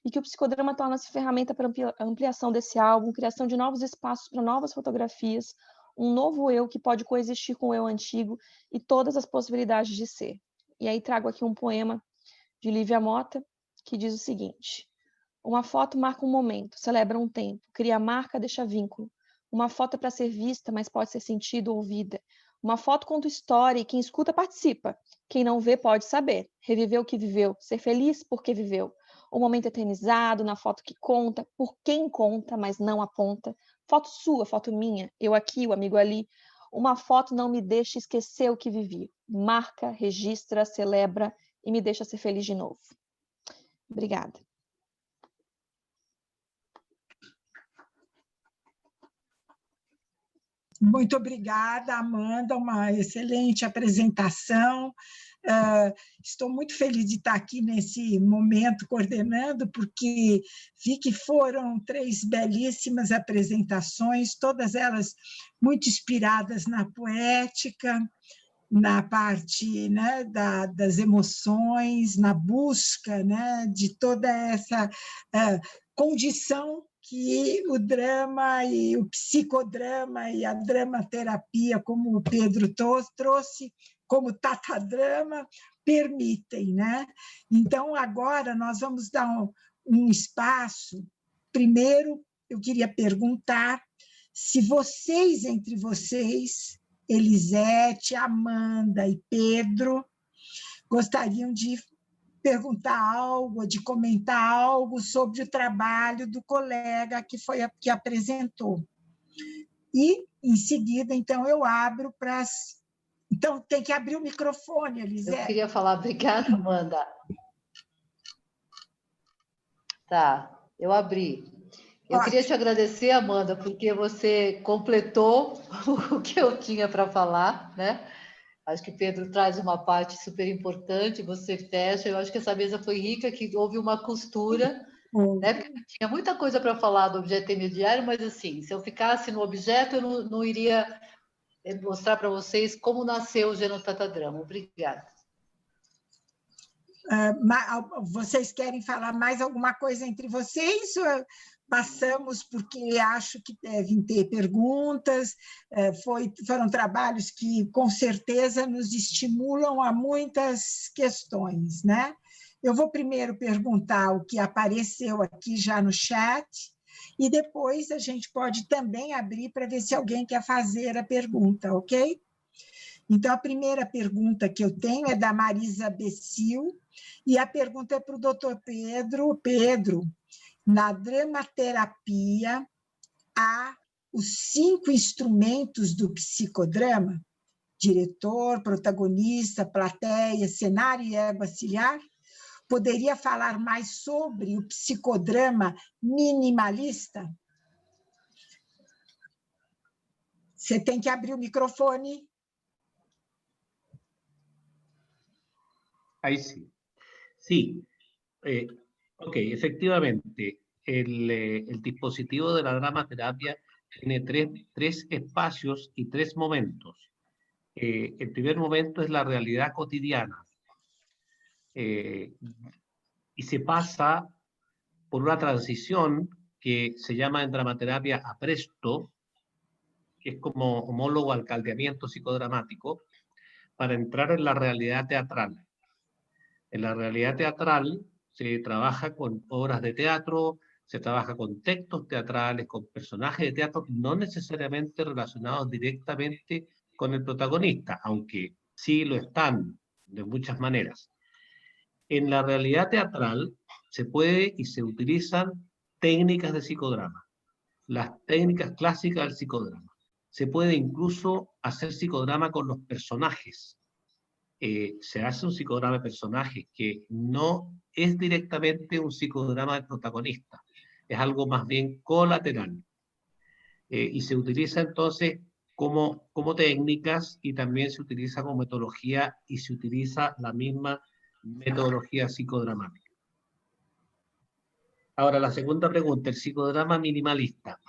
e que o psicodrama torna-se ferramenta para ampliação desse álbum, criação de novos espaços para novas fotografias, um novo eu que pode coexistir com o eu antigo e todas as possibilidades de ser. E aí trago aqui um poema de Lívia Mota, que diz o seguinte: uma foto marca um momento, celebra um tempo, cria marca, deixa vínculo. Uma foto é para ser vista, mas pode ser sentida ou ouvida. Uma foto conta história e quem escuta participa. Quem não vê pode saber, reviver o que viveu, ser feliz porque viveu. O momento eternizado na foto que conta, por quem conta, mas não aponta. Foto sua, foto minha, eu aqui, o amigo ali. Uma foto não me deixa esquecer o que vivi. Marca, registra, celebra e me deixa ser feliz de novo. Obrigada. Muito obrigada, Amanda, uma excelente apresentação. Estou muito feliz de estar aqui nesse momento coordenando, porque vi que foram 3 belíssimas apresentações, todas elas muito inspiradas na poética, na parte, né, das emoções, na busca, né, de toda essa condição que o drama e o psicodrama e a dramaterapia, como o Pedro trouxe, como tatadrama, permitem, né? Então, agora nós vamos dar um espaço. Primeiro, eu queria perguntar se vocês, entre vocês, Elisete, Amanda e Pedro, gostariam de perguntar algo, de comentar algo sobre o trabalho do colega que apresentou. E, em seguida, então, eu abro para as... Então, tem que abrir o microfone, Elisete. Eu queria falar, obrigada, Amanda. Tá, eu abri. Eu queria te agradecer, Amanda, porque você completou o que eu tinha para falar, né? Acho que o Pedro traz uma parte super importante, você fecha. Eu acho que essa mesa foi rica, que houve uma costura, né? Porque tinha muita coisa para falar do objeto intermediário, mas assim, se eu ficasse no objeto, eu não iria mostrar para vocês como nasceu o Genotatadrama. Obrigada. Vocês querem falar mais alguma coisa entre vocês? Passamos, porque acho que devem ter perguntas. Foram trabalhos que, com certeza, nos estimulam a muitas questões, né? Eu vou primeiro perguntar o que apareceu aqui já no chat, e depois a gente pode também abrir para ver se alguém quer fazer a pergunta, ok? Então, a primeira pergunta que eu tenho é da Marisa Becil, e a pergunta é para o doutor Pedro. Pedro, na dramaterapia, há os 5 instrumentos do psicodrama? Diretor, protagonista, plateia, cenário e ego auxiliar? Poderia falar mais sobre o psicodrama minimalista? Você tem que abrir o microfone. Ahí sí. Sí. Ok, efectivamente, el dispositivo de la dramaterapia tiene tres espacios y 3 momentos. El primer momento es la realidad cotidiana. Y se pasa por una transición que se llama en dramaterapia apresto, que es como homólogo al caldeamiento psicodramático, para entrar en la realidad teatral. En la realidad teatral se trabaja con obras de teatro, Se trabaja con textos teatrales, con personajes de teatro, no necesariamente relacionados directamente con el protagonista, aunque sí lo están de muchas maneras. En la realidad teatral se puede y se utilizan técnicas de psicodrama, las técnicas clásicas del psicodrama. Se puede incluso hacer psicodrama con los personajes. Se hace un psicodrama de personajes que no es directamente un psicodrama del protagonista, es algo más bien colateral. Y se utiliza entonces como técnicas y también se utiliza como metodología y se utiliza la misma metodología psicodramática. Ahora, la segunda pregunta, el psicodrama minimalista.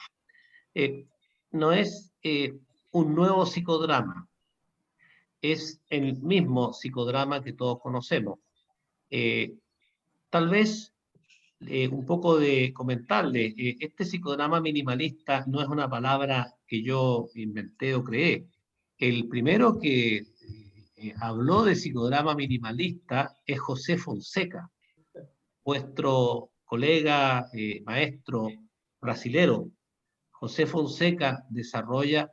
No es un nuevo psicodrama, es el mismo psicodrama que todos conocemos. Tal vez un poco de comentarle, este psicodrama minimalista no es una palabra que yo inventé o creé. El primero que habló de psicodrama minimalista es José Fonseca, vuestro colega, maestro brasilero. José Fonseca desarrolla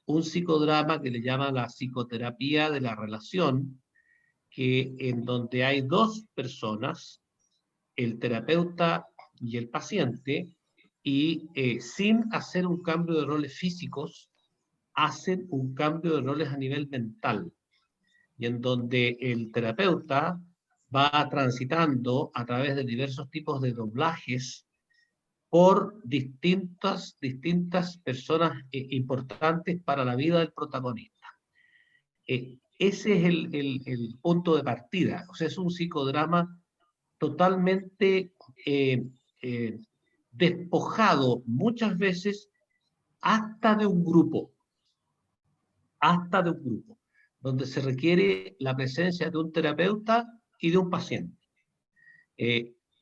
un psicodrama que le llama la psicoterapia de la relación, en donde hay dos personas, el terapeuta y el paciente, y sin hacer un cambio de roles físicos, hacen un cambio de roles a nivel mental, y en donde el terapeuta va transitando a través de diversos tipos de doblajes por distintas personas importantes para la vida del protagonista. Ese es el punto de partida. O sea, es un psicodrama totalmente despojado muchas veces hasta de un grupo, donde se requiere la presencia de un terapeuta y de un paciente.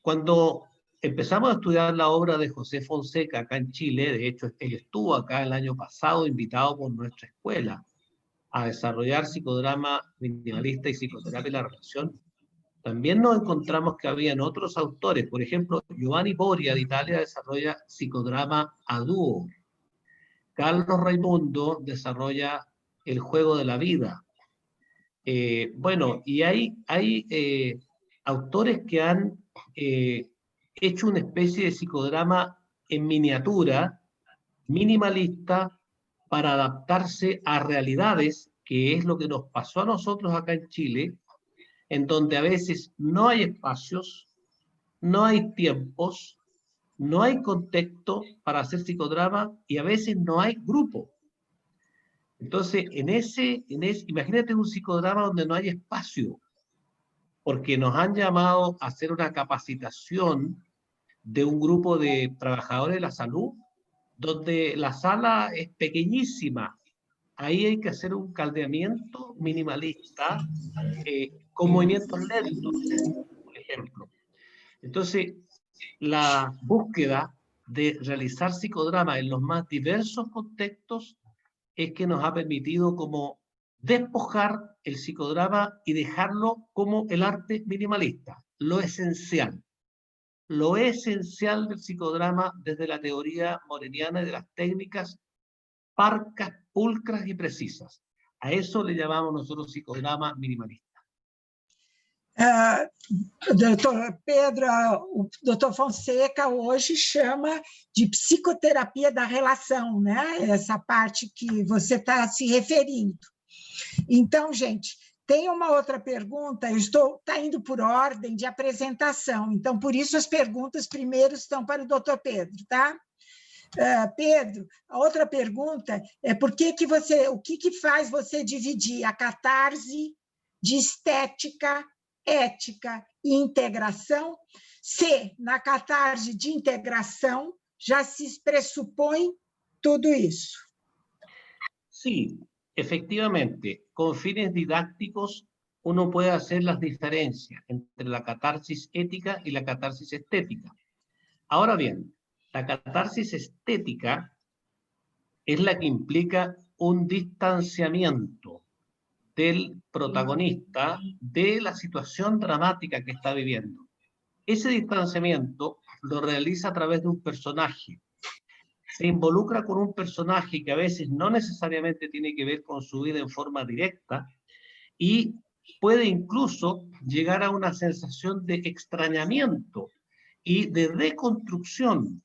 Cuando empezamos a estudiar la obra de José Fonseca acá en Chile, de hecho él estuvo acá el año pasado invitado por nuestra escuela a desarrollar psicodrama minimalista y psicoterapia de la relación, también nos encontramos que habían otros autores. Por ejemplo, Giovanni Boria de Italia desarrolla psicodrama a dúo. Carlos Raimundo desarrolla el juego de la vida. Bueno, y hay autores que han hecho una especie de psicodrama en miniatura, minimalista, para adaptarse a realidades, que es lo que nos pasó a nosotros acá en Chile, en donde a veces no hay espacios, no hay tiempos, no hay contexto para hacer psicodrama y a veces no hay grupo. Entonces, imagínate un psicodrama donde no hay espacio, porque nos han llamado a hacer una capacitación de un grupo de trabajadores de la salud, donde la sala es pequeñísima. Ahí hay que hacer un caldeamiento minimalista con movimientos lentos, por ejemplo. Entonces, la búsqueda de realizar psicodrama en los más diversos contextos es que nos ha permitido como despojar el psicodrama y dejarlo como el arte minimalista, lo esencial del psicodrama desde la teoría moreniana y de las técnicas parcas, pulcras y precisas. A eso le llamamos nosotros psicodrama minimalista. Doutor Pedro, o doutor Fonseca hoje chama de psicoterapia da relação, né? Essa parte que você está se referindo. Então, gente, tem uma outra pergunta, está indo por ordem de apresentação, então, por isso as perguntas primeiro estão para o doutor Pedro, tá? Pedro, a outra pergunta é o que faz você dividir a catarse de estética, ética e integração, se na catarse de integração já se pressupõe tudo isso? Sí, efectivamente, con fines didácticos uno puede hacer las diferencias entre la catarsis ética y la catarsis estética. Ahora bien, la catarsis estética es la que implica un distanciamiento del protagonista de la situación dramática que está viviendo. Ese distanciamiento lo realiza a través de un personaje. Se involucra con un personaje que a veces no necesariamente tiene que ver con su vida en forma directa y puede incluso llegar a una sensación de extrañamiento y de reconstrucción,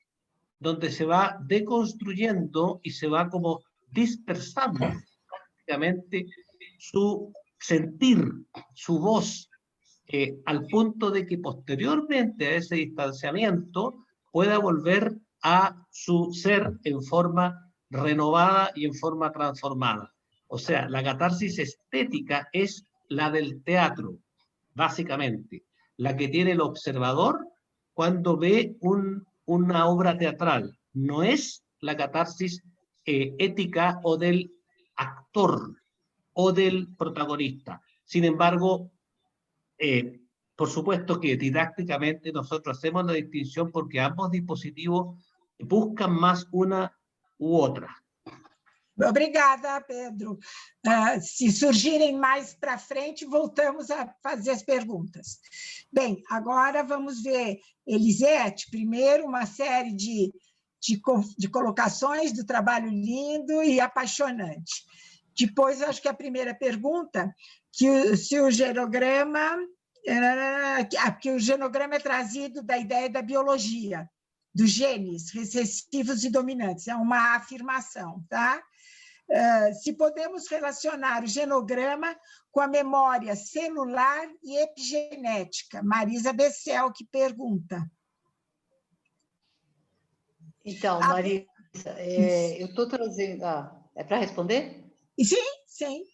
donde se va deconstruyendo y se va como dispersando prácticamente su sentir, su voz, al punto de que posteriormente a ese distanciamiento pueda volver a su ser en forma renovada y en forma transformada. O sea, la catarsis estética es la del teatro, básicamente, la que tiene el observador cuando ve una obra teatral. No es la catarsis ética o del actor o del protagonista. Sin embargo, por supuesto que didácticamente nosotros hacemos la distinción porque ambos dispositivos buscan más una u outra. Obrigada, Pedro. Se surgirem mais para frente, voltamos a fazer as perguntas. Bem, agora vamos ver, Elisete, primeiro uma série de colocações do trabalho lindo e apaixonante. Depois, acho que a primeira pergunta, que o genograma é trazido da ideia da biologia, dos genes recessivos e dominantes, é uma afirmação, tá? Se podemos relacionar o genograma com a memória celular e epigenética. Marisa Bessel, que pergunta. Então, Marisa, eu estou trazendo... é para responder? Sim, sim.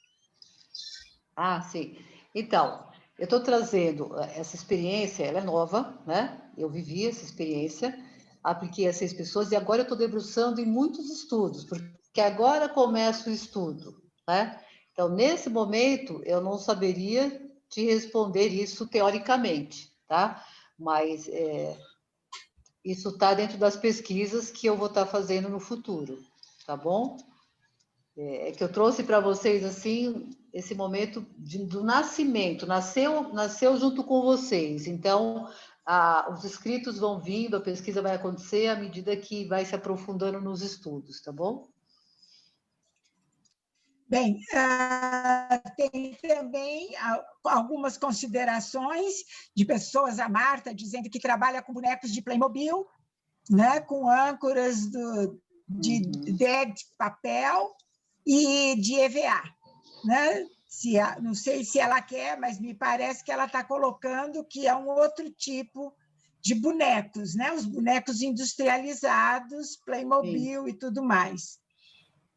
Sim. Então, eu estou trazendo essa experiência, ela é nova, né? Eu vivi essa experiência, apliquei a 6 pessoas e agora eu estou debruçando em muitos estudos, porque agora começa o estudo, né? Então, nesse momento, eu não saberia te responder isso teoricamente, tá? Mas isso está dentro das pesquisas que eu vou estar fazendo no futuro, tá bom? É que eu trouxe para vocês, assim, esse momento do nascimento, nasceu junto com vocês, então... os escritos vão vindo, a pesquisa vai acontecer à medida que vai se aprofundando nos estudos, tá bom? Bem, tem também algumas considerações de pessoas, a Marta, dizendo que trabalha com bonecos de Playmobil, né, com âncoras de papel e de EVA, né? Não sei se ela quer, mas me parece que ela está colocando que é um outro tipo de bonecos, né? Os bonecos industrializados, Playmobil Sim. E tudo mais.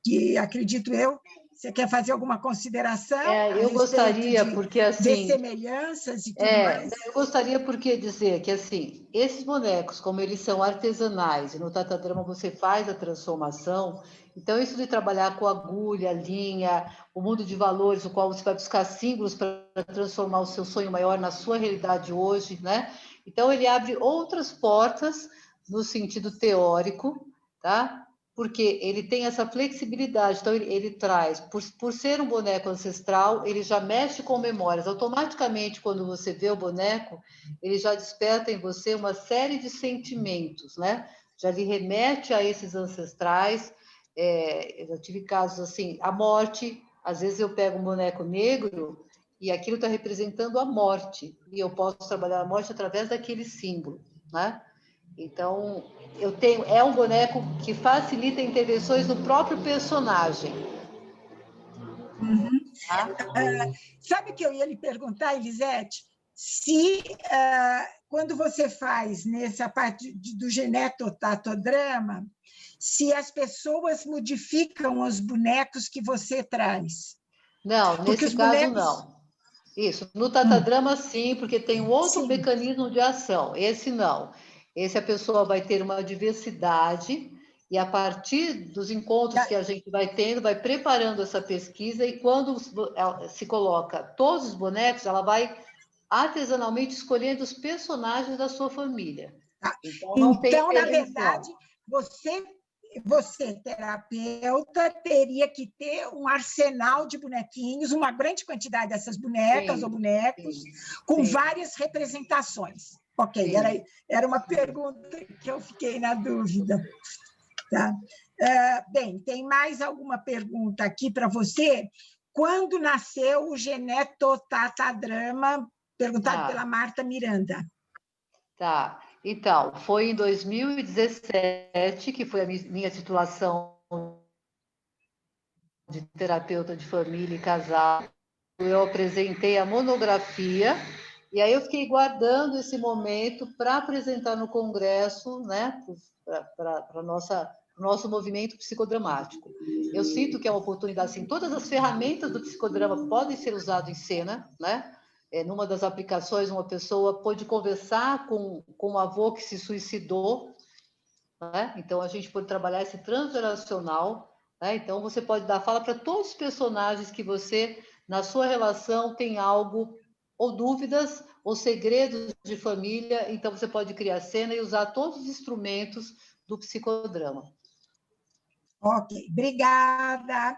Que, acredito eu, você quer fazer alguma consideração? Eu gostaria, porque assim... De semelhanças e tudo mais? Eu gostaria porque dizer que, assim, esses bonecos, como eles são artesanais, e no Tatadrama você faz a transformação, então isso de trabalhar com agulha, linha, o mundo de valores, o qual você vai buscar símbolos para transformar o seu sonho maior na sua realidade hoje, né? Então ele abre outras portas no sentido teórico, tá? Porque ele tem essa flexibilidade, então ele traz, por ser um boneco ancestral, ele já mexe com memórias. Automaticamente, quando você vê o boneco, ele já desperta em você uma série de sentimentos, né? Já lhe remete a esses ancestrais. Eu já tive casos assim, a morte, às vezes eu pego um boneco negro e aquilo está representando a morte, e eu posso trabalhar a morte através daquele símbolo, né? Então, é um boneco que facilita intervenções no próprio personagem. Uhum. Sabe o que eu ia lhe perguntar, Elisete? Se, quando você faz nessa parte do genetotatodrama, se as pessoas modificam os bonecos que você traz? Não, nesse caso, não. Isso, no tatadrama, sim, porque tem um outro mecanismo de ação. Esse, não. Esse a pessoa vai ter uma diversidade e, a partir dos encontros que a gente vai tendo, vai preparando essa pesquisa e, quando se coloca todos os bonecos, ela vai artesanalmente escolhendo os personagens da sua família. Então, na verdade, você, terapeuta, teria que ter um arsenal de bonequinhos, uma grande quantidade dessas bonecas ou bonecos, com várias representações. Ok, era uma pergunta que eu fiquei na dúvida. Tá? Bem, tem mais alguma pergunta aqui para você? Quando nasceu o genetotatadrama? Perguntado pela Marta Miranda. Tá, então, foi em 2017 que foi a minha titulação de terapeuta de família e casal. Eu apresentei a monografia e aí eu fiquei guardando esse momento para apresentar no congresso, né, para nosso movimento psicodramático. Eu sinto que é uma oportunidade, assim, todas as ferramentas do psicodrama podem ser usadas em cena, né? Numa das aplicações, uma pessoa pôde conversar com um avô que se suicidou, né? Então a gente pode trabalhar esse transgeracional, né? Então você pode dar fala para todos os personagens que você, na sua relação, tem algo, ou dúvidas, ou segredos de família, então você pode criar cena e usar todos os instrumentos do psicodrama. Ok, obrigada.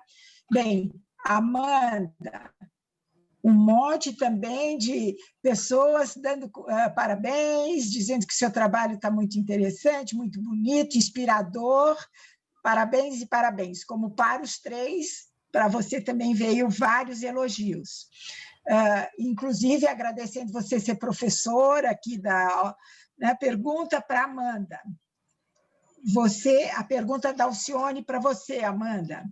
Bem, Amanda, um monte também de pessoas dando parabéns, dizendo que seu trabalho está muito interessante, muito bonito, inspirador. Parabéns e parabéns. Como para os três, para você também veio vários elogios. Inclusive, agradecendo você ser professora aqui né, pergunta para Amanda. A pergunta da Alcione para você, Amanda.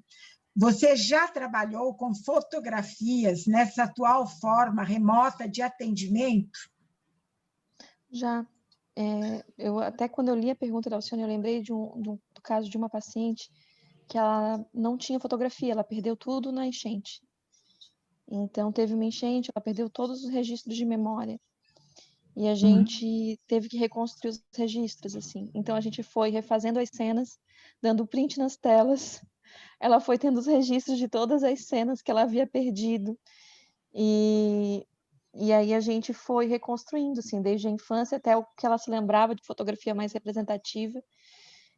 Você já trabalhou com fotografias nessa atual forma remota de atendimento? Já. Até quando eu li a pergunta da Alcione, eu lembrei do caso de uma paciente que ela não tinha fotografia, ela perdeu tudo na enchente. Então, teve uma enchente, ela perdeu todos os registros de memória. E a gente teve que reconstruir os registros, assim. Então, a gente foi refazendo as cenas, dando print nas telas. Ela foi tendo os registros de todas as cenas que ela havia perdido. E aí a gente foi reconstruindo, assim, desde a infância até o que ela se lembrava de fotografia mais representativa.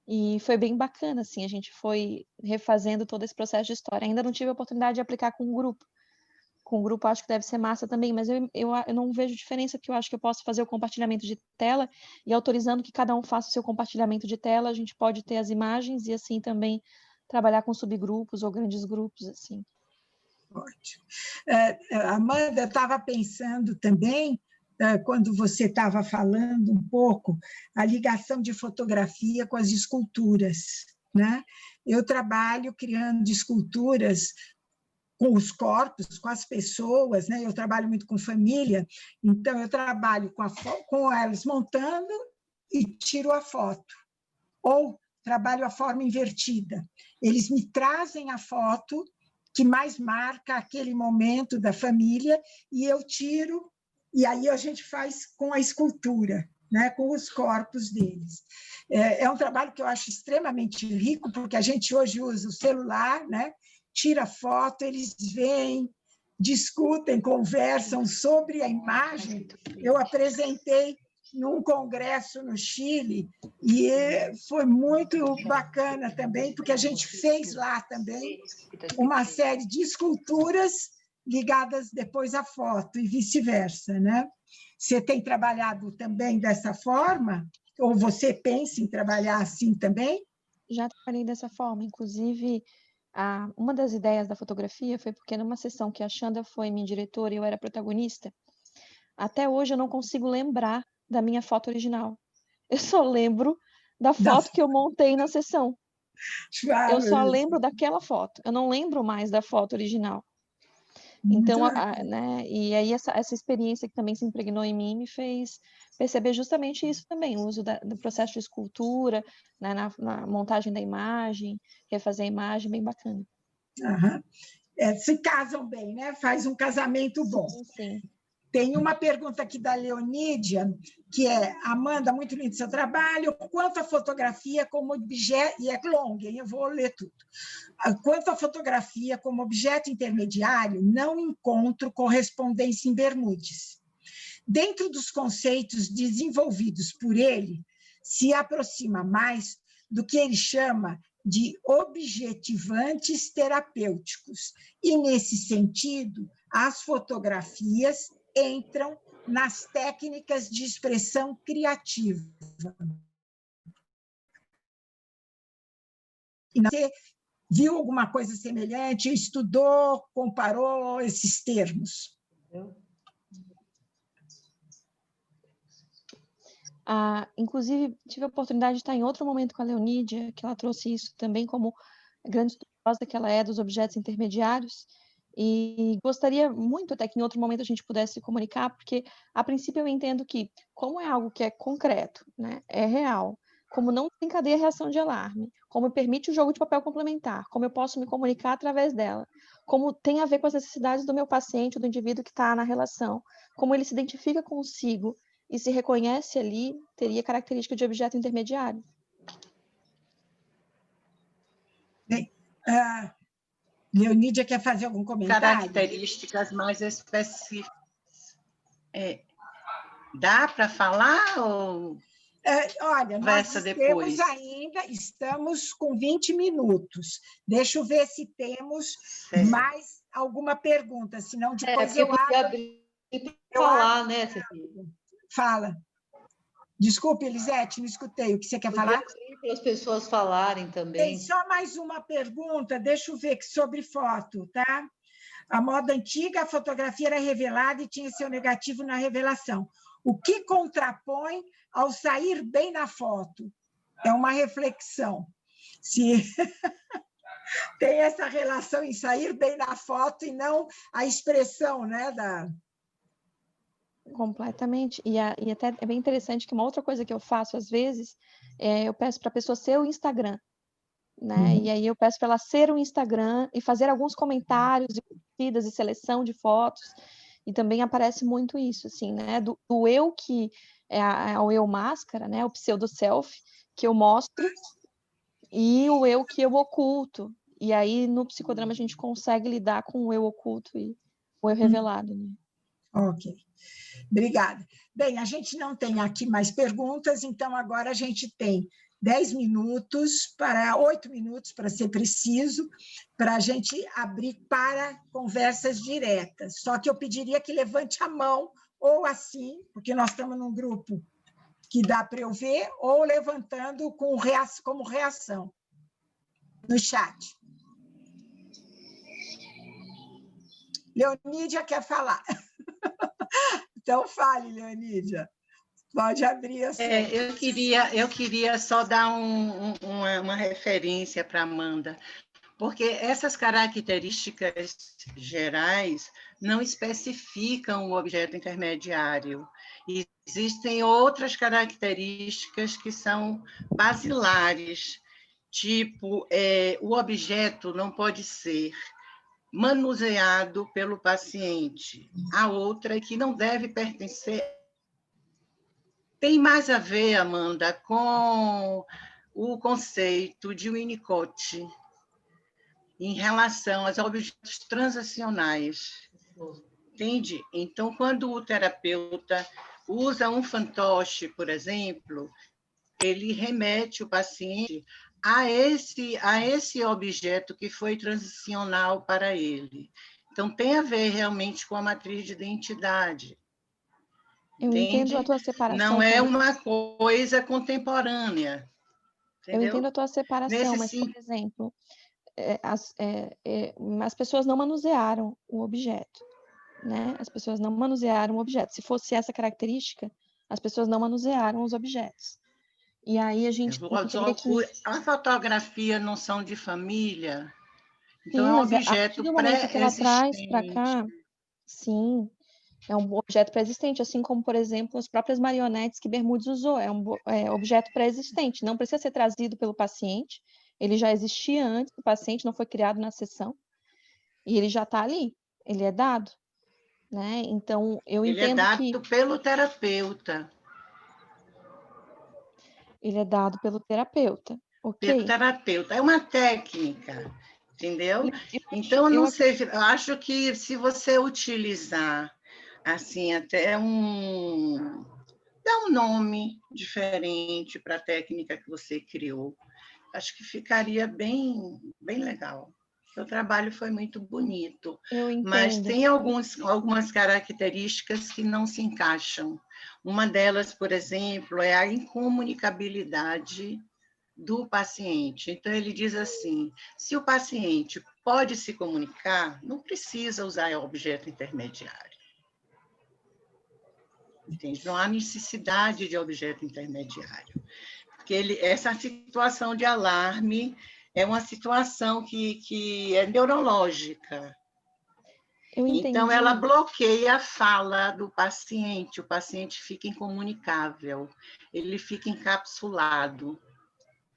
E foi bem bacana, assim, a gente foi refazendo todo esse processo de história. Ainda não tive a oportunidade de aplicar com um grupo. Com o grupo acho que deve ser massa também, mas eu não vejo diferença, porque eu acho que eu posso fazer o compartilhamento de tela e autorizando que cada um faça o seu compartilhamento de tela, a gente pode ter as imagens e assim também trabalhar com subgrupos ou grandes grupos, assim. Ótimo. Amanda, eu estava pensando também, quando você estava falando um pouco, a ligação de fotografia com as esculturas, né? Eu trabalho criando esculturas com os corpos, com as pessoas, né? Eu trabalho muito com família, então eu trabalho com elas montando e tiro a foto. Ou trabalho a forma invertida. Eles me trazem a foto que mais marca aquele momento da família e eu tiro, e aí a gente faz com a escultura, né? Com os corpos deles. É um trabalho que eu acho extremamente rico, porque a gente hoje usa o celular, né? Tira foto, eles veem, discutem, conversam sobre a imagem. Eu apresentei num congresso no Chile e foi muito bacana também, porque a gente fez lá também uma série de esculturas ligadas depois à foto e vice-versa, né? Você tem trabalhado também dessa forma? Ou você pensa em trabalhar assim também? Já trabalhei dessa forma, inclusive... uma das ideias da fotografia foi porque numa sessão que a Xanda foi minha diretora e eu era protagonista, até hoje eu não consigo lembrar da minha foto original. Eu só lembro da foto que eu montei na sessão. Eu só lembro daquela foto. Eu não lembro mais da foto original. Então, né, e aí essa experiência que também se impregnou em mim me fez perceber justamente isso também, o uso do processo de escultura, né, na montagem da imagem, refazer a imagem, bem bacana. Se casam bem, né? Faz um casamento bom. Sim. Tem uma pergunta aqui da Leonídia, que é: Amanda, muito lindo seu trabalho. Quanto à fotografia como objeto, e é longa, eu vou ler tudo. Quanto à fotografia como objeto intermediário, não encontro correspondência em Bermudes. Dentro dos conceitos desenvolvidos por ele, se aproxima mais do que ele chama de objetivantes terapêuticos. E, nesse sentido, as fotografias entram nas técnicas de expressão criativa. E você viu alguma coisa semelhante, estudou, comparou esses termos? Inclusive, tive a oportunidade de estar em outro momento com a Leonídia, que ela trouxe isso também como grande estudiosa que ela é dos objetos intermediários, e gostaria muito até que em outro momento a gente pudesse se comunicar, porque, a princípio, eu entendo que, como é algo que é concreto, né, é real, como não desencadeia reação de alarme, como permite o jogo de papel complementar, como eu posso me comunicar através dela, como tem a ver com as necessidades do meu paciente, do indivíduo que está na relação, como ele se identifica consigo e se reconhece ali, teria característica de objeto intermediário. Bem, Leonídia quer fazer algum comentário? Características mais específicas. Dá para falar ou Olha, nós estamos com 20 minutos. Deixa eu ver se temos mais alguma pergunta, senão depois eu abro. Falar, né, Cecília? Fala. Desculpe, Elisete, não escutei. O que você quer falar? Para as pessoas falarem também. Tem só mais uma pergunta, deixa eu ver, sobre foto, tá? A moda antiga, a fotografia era revelada e tinha seu negativo na revelação. O que contrapõe ao sair bem na foto? É uma reflexão. Se tem essa relação em sair bem na foto e não a expressão, né, Completamente. E até é bem interessante que uma outra coisa que eu faço às vezes, eu peço para a pessoa ser o Instagram, né? E aí eu peço para ela ser o Instagram e fazer alguns comentários e curtidas e seleção de fotos. E também aparece muito isso, assim, né? Do eu que é o eu máscara, né? O pseudo-self que eu mostro e o eu que eu oculto. E aí no psicodrama a gente consegue lidar com o eu oculto e o eu revelado, né? Ok. Obrigada. Bem, a gente não tem aqui mais perguntas, então agora a gente tem 8 minutos, para ser preciso, para a gente abrir para conversas diretas. Só que eu pediria que levante a mão, ou assim, porque nós estamos num grupo que dá para eu ver, ou levantando como reação no chat. Leonídia quer falar. Então, fale, Leonídia. Pode abrir a sua. Eu queria só dar uma referência para a Amanda, porque essas características gerais não especificam o objeto intermediário. Existem outras características que são basilares, tipo, o objeto não pode ser manuseado pelo paciente. A outra é que não deve pertencer. Tem mais a ver, Amanda, com o conceito de Winnicott em relação aos objetos transacionais. Entende? Então, quando o terapeuta usa um fantoche, por exemplo, ele remete o paciente a esse objeto que foi transicional para ele. Então, tem a ver realmente com a matriz de identidade. Eu entendo a tua separação. Não é uma coisa contemporânea. Entendeu? Eu entendo a tua separação, mas, por exemplo, as pessoas não manusearam o objeto, né? As pessoas não manusearam o objeto. Se fosse essa característica, as pessoas não manusearam os objetos. E aí a gente... A fotografia não são de família? Então, sim, é um mas objeto a partir do momento que ela traz para cá, sim, é um objeto pré-existente, assim como, por exemplo, as próprias marionetes que Bermudes usou, é um objeto pré-existente, não precisa ser trazido pelo paciente, ele já existia antes, o paciente não foi criado na sessão, e ele já está ali, ele é dado, né? Então, eu entendo que... Ele é dado pelo terapeuta. Ele é dado pelo terapeuta, ok? Pelo terapeuta, é uma técnica, entendeu? Então, não sei, eu acho que se você utilizar, assim, até dar um nome diferente para a técnica que você criou, acho que ficaria bem legal. Seu trabalho foi muito bonito, Eu mas entendo. tem algumas características que não se encaixam. Uma delas, por exemplo, é a incomunicabilidade do paciente. Então, ele diz assim, se o paciente pode se comunicar, não precisa usar objeto intermediário. Entende? Não há necessidade de objeto intermediário. Porque essa situação de alarme é uma situação que é neurológica. Eu entendi. Então, ela bloqueia a fala do paciente, o paciente fica incomunicável, ele fica encapsulado.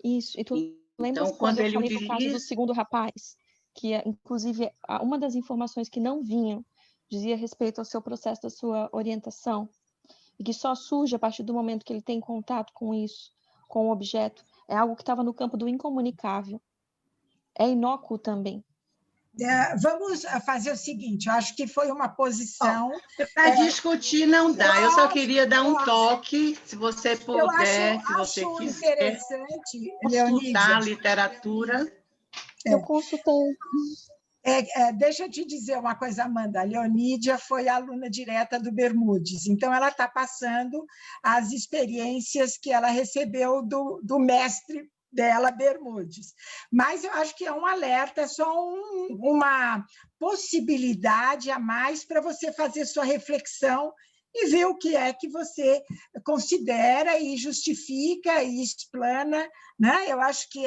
Isso, e tu lembras Então, quando quando eu ele falei do caso do utiliza... segundo rapaz? Que, inclusive, uma das informações que não vinham dizia respeito ao seu processo, da sua orientação, e que só surge a partir do momento que ele tem contato com isso, com o objeto. É algo que estava no campo do incomunicável. É inócuo também. Vamos fazer o seguinte, eu acho que foi uma posição... Para discutir não dá, eu só queria dar um toque, se você puder, se você acho quiser, interessante, consultar a literatura. Eu consultei. Deixa eu te dizer uma coisa, Amanda. A Leonídia foi aluna direta do Bermudes, então ela está passando as experiências que ela recebeu do mestre dela, Bermudes. Mas eu acho que é um alerta, é só uma possibilidade a mais para você fazer sua reflexão e ver o que é que você considera e justifica e explana, né? Eu acho que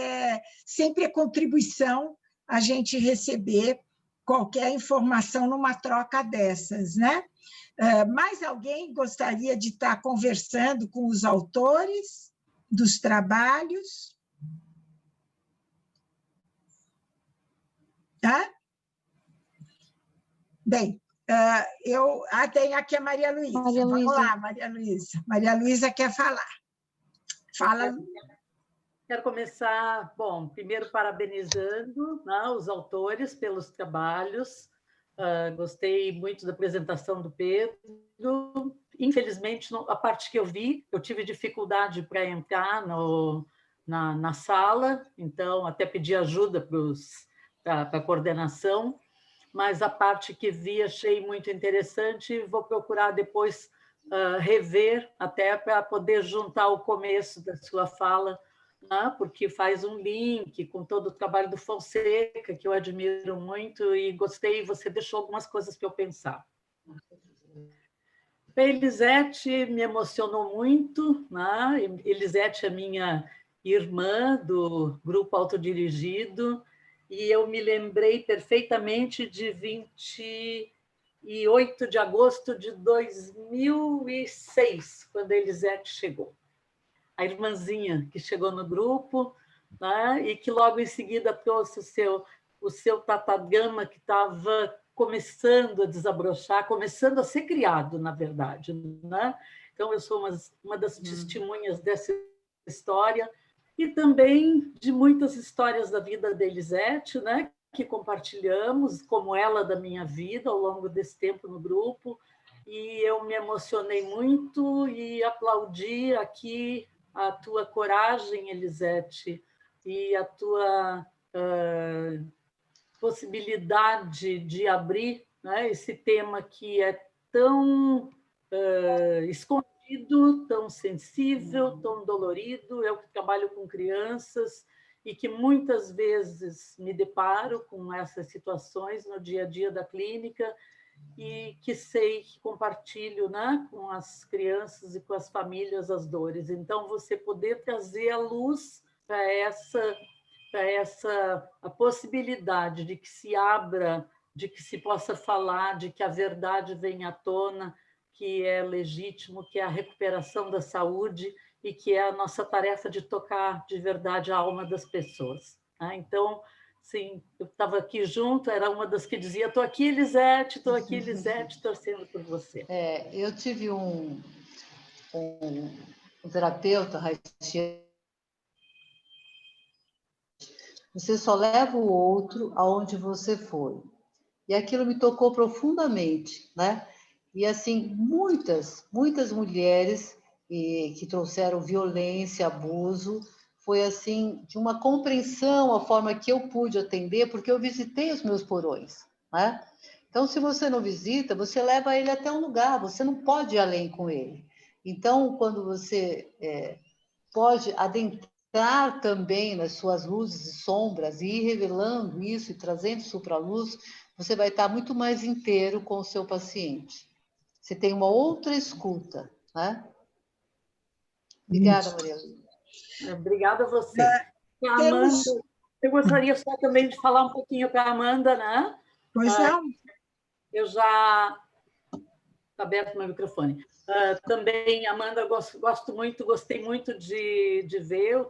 sempre é contribuição a gente receber qualquer informação numa troca dessas, né? Mais alguém gostaria de estar conversando com os autores dos trabalhos? Tá? Bem, tem aqui a Maria Luísa. Vamos lá, Maria Luísa. Maria Luísa quer falar. Fala. Quero começar, primeiro parabenizando, né, os autores pelos trabalhos. Gostei muito da apresentação do Pedro. Infelizmente, a parte que eu vi, eu tive dificuldade para entrar na sala, então até pedi ajuda para a coordenação, mas a parte que vi achei muito interessante e vou procurar depois rever, até para poder juntar o começo da sua fala, né, porque faz um link com todo o trabalho do Fonseca, que eu admiro muito e gostei, você deixou algumas coisas para eu pensar. A Elisete me emocionou muito, né? Elisete é minha irmã do grupo autodirigido, e eu me lembrei perfeitamente de 28 de agosto de 2006, quando a Elisete chegou. A irmãzinha que chegou no grupo, né, e que logo em seguida trouxe o seu tatagama, que estava começando a desabrochar, começando a ser criado, na verdade, né? Então, eu sou uma das testemunhas dessa história, e também de muitas histórias da vida da Elisete, né, que compartilhamos, como ela da minha vida, ao longo desse tempo no grupo, e eu me emocionei muito e aplaudi aqui a tua coragem, Elisete, e a tua possibilidade de abrir, né, esse tema que é tão escondido, tão sensível, tão dolorido. Eu que trabalho com crianças e que muitas vezes me deparo com essas situações no dia a dia da clínica, e que sei que compartilho, né, com as crianças e com as famílias as dores. Então, você poder trazer a luz para a possibilidade de que se abra, de que se possa falar, de que a verdade venha à tona, que é legítimo, que é a recuperação da saúde e que é a nossa tarefa de tocar de verdade a alma das pessoas. Né? Então, sim, eu estava aqui junto, era uma das que dizia: estou aqui, Elisete, torcendo por você. Eu tive um terapeuta, você só leva o outro aonde você foi. E aquilo me tocou profundamente, né? E assim, muitas mulheres que trouxeram violência, abuso, foi assim, de uma compreensão, a forma que eu pude atender, porque eu visitei os meus porões, né? Então, se você não visita, você leva ele até um lugar, você não pode ir além com ele. Então, quando você pode adentrar também nas suas luzes e sombras, e ir revelando isso e trazendo isso para a luz, você vai estar muito mais inteiro com o seu paciente. Você tem uma outra escuta, né? Obrigada, Maria Luísa. Obrigada a você. Amanda, eu gostaria só também de falar um pouquinho para a Amanda, né? Pois não. Eu já... Está aberto o meu microfone. Também, Amanda, gostei muito de ver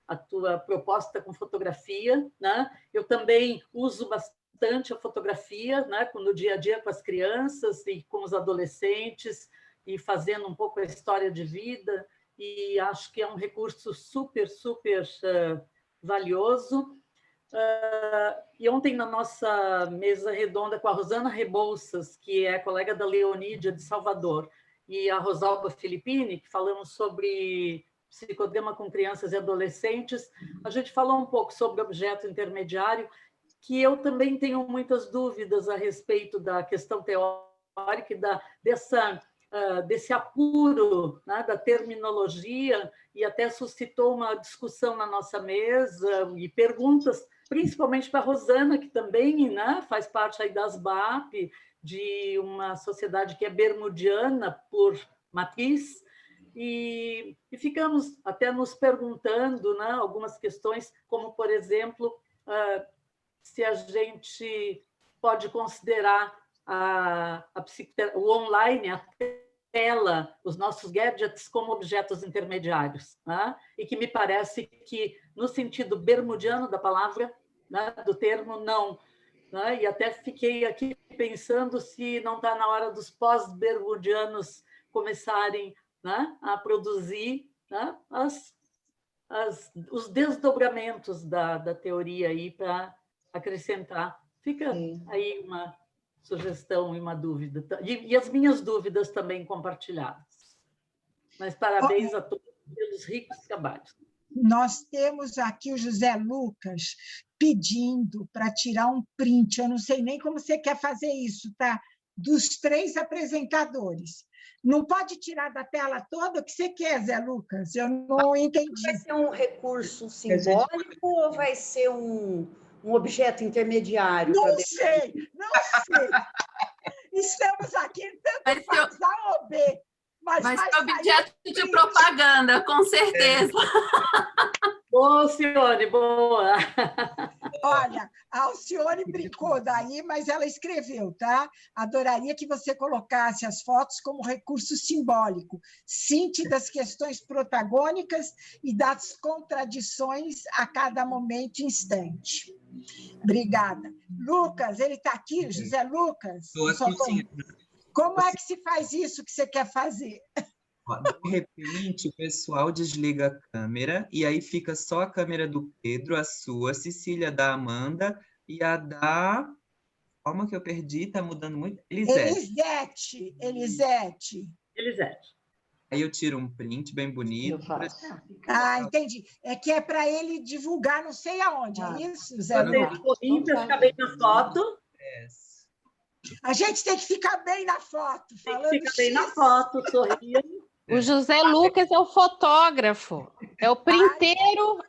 a tua proposta com fotografia, né? Eu também uso bastante a fotografia, né? No dia a dia com as crianças e com os adolescentes, e fazendo um pouco a história de vida, e acho que é um recurso super, super valioso. E ontem, na nossa mesa redonda com a Rosana Rebouças, que é colega da Leonídia de Salvador, e a Rosalba Filippini, que falamos sobre psicodrama com crianças e adolescentes, a gente falou um pouco sobre objeto intermediário, que eu também tenho muitas dúvidas a respeito da questão teórica e desse apuro, né, da terminologia, e até suscitou uma discussão na nossa mesa e perguntas, principalmente para a Rosana, que também, né, faz parte aí das BAP, de uma sociedade que é bermudiana por matriz, e ficamos até nos perguntando, né, algumas questões, como, por exemplo, se a gente pode considerar o online, a tela, os nossos gadgets como objetos intermediários, né? E que me parece que, no sentido bermudiano da palavra, né, do termo, não. Né? E até fiquei aqui pensando se não está na hora dos pós-bermudianos começarem, né, a produzir, né, os desdobramentos da teoria aí para acrescentar. Fica aí uma sugestão e uma dúvida. E as minhas dúvidas também compartilhadas. Mas parabéns a todos pelos ricos trabalhos. Nós temos aqui o José Lucas pedindo para tirar um print. Eu não sei nem como você quer fazer isso, tá? Dos 3 apresentadores. Não pode tirar da tela toda o que você quer, Zé Lucas? Eu não entendi. Vai ser um recurso simbólico ou vai ser um objeto intermediário? Não sei, não sei. Estamos aqui, tanto faz A ou B. Mas vai ser objeto de propaganda, com certeza. Boa, Alcione, boa. Olha, a Alcione brincou daí, mas ela escreveu, tá? Adoraria que você colocasse as fotos como recurso simbólico, síntese das questões protagônicas e das contradições a cada momento e instante. Obrigada. Lucas, ele está aqui, José Lucas? Estou aqui, sim. Como é que se faz isso que você quer fazer? De repente, o pessoal desliga a câmera e aí fica só a câmera do Pedro, a sua, a Cecília da Amanda e a da... Calma que eu perdi, está mudando muito. Elisete. Aí eu tiro um print bem bonito. Entendi. É que é para ele divulgar não sei aonde, é isso, Zé? Ficar bem na foto. A gente tem que ficar bem na foto. Fica bem na foto, sorrindo. O José Lucas é o fotógrafo, é o printeiro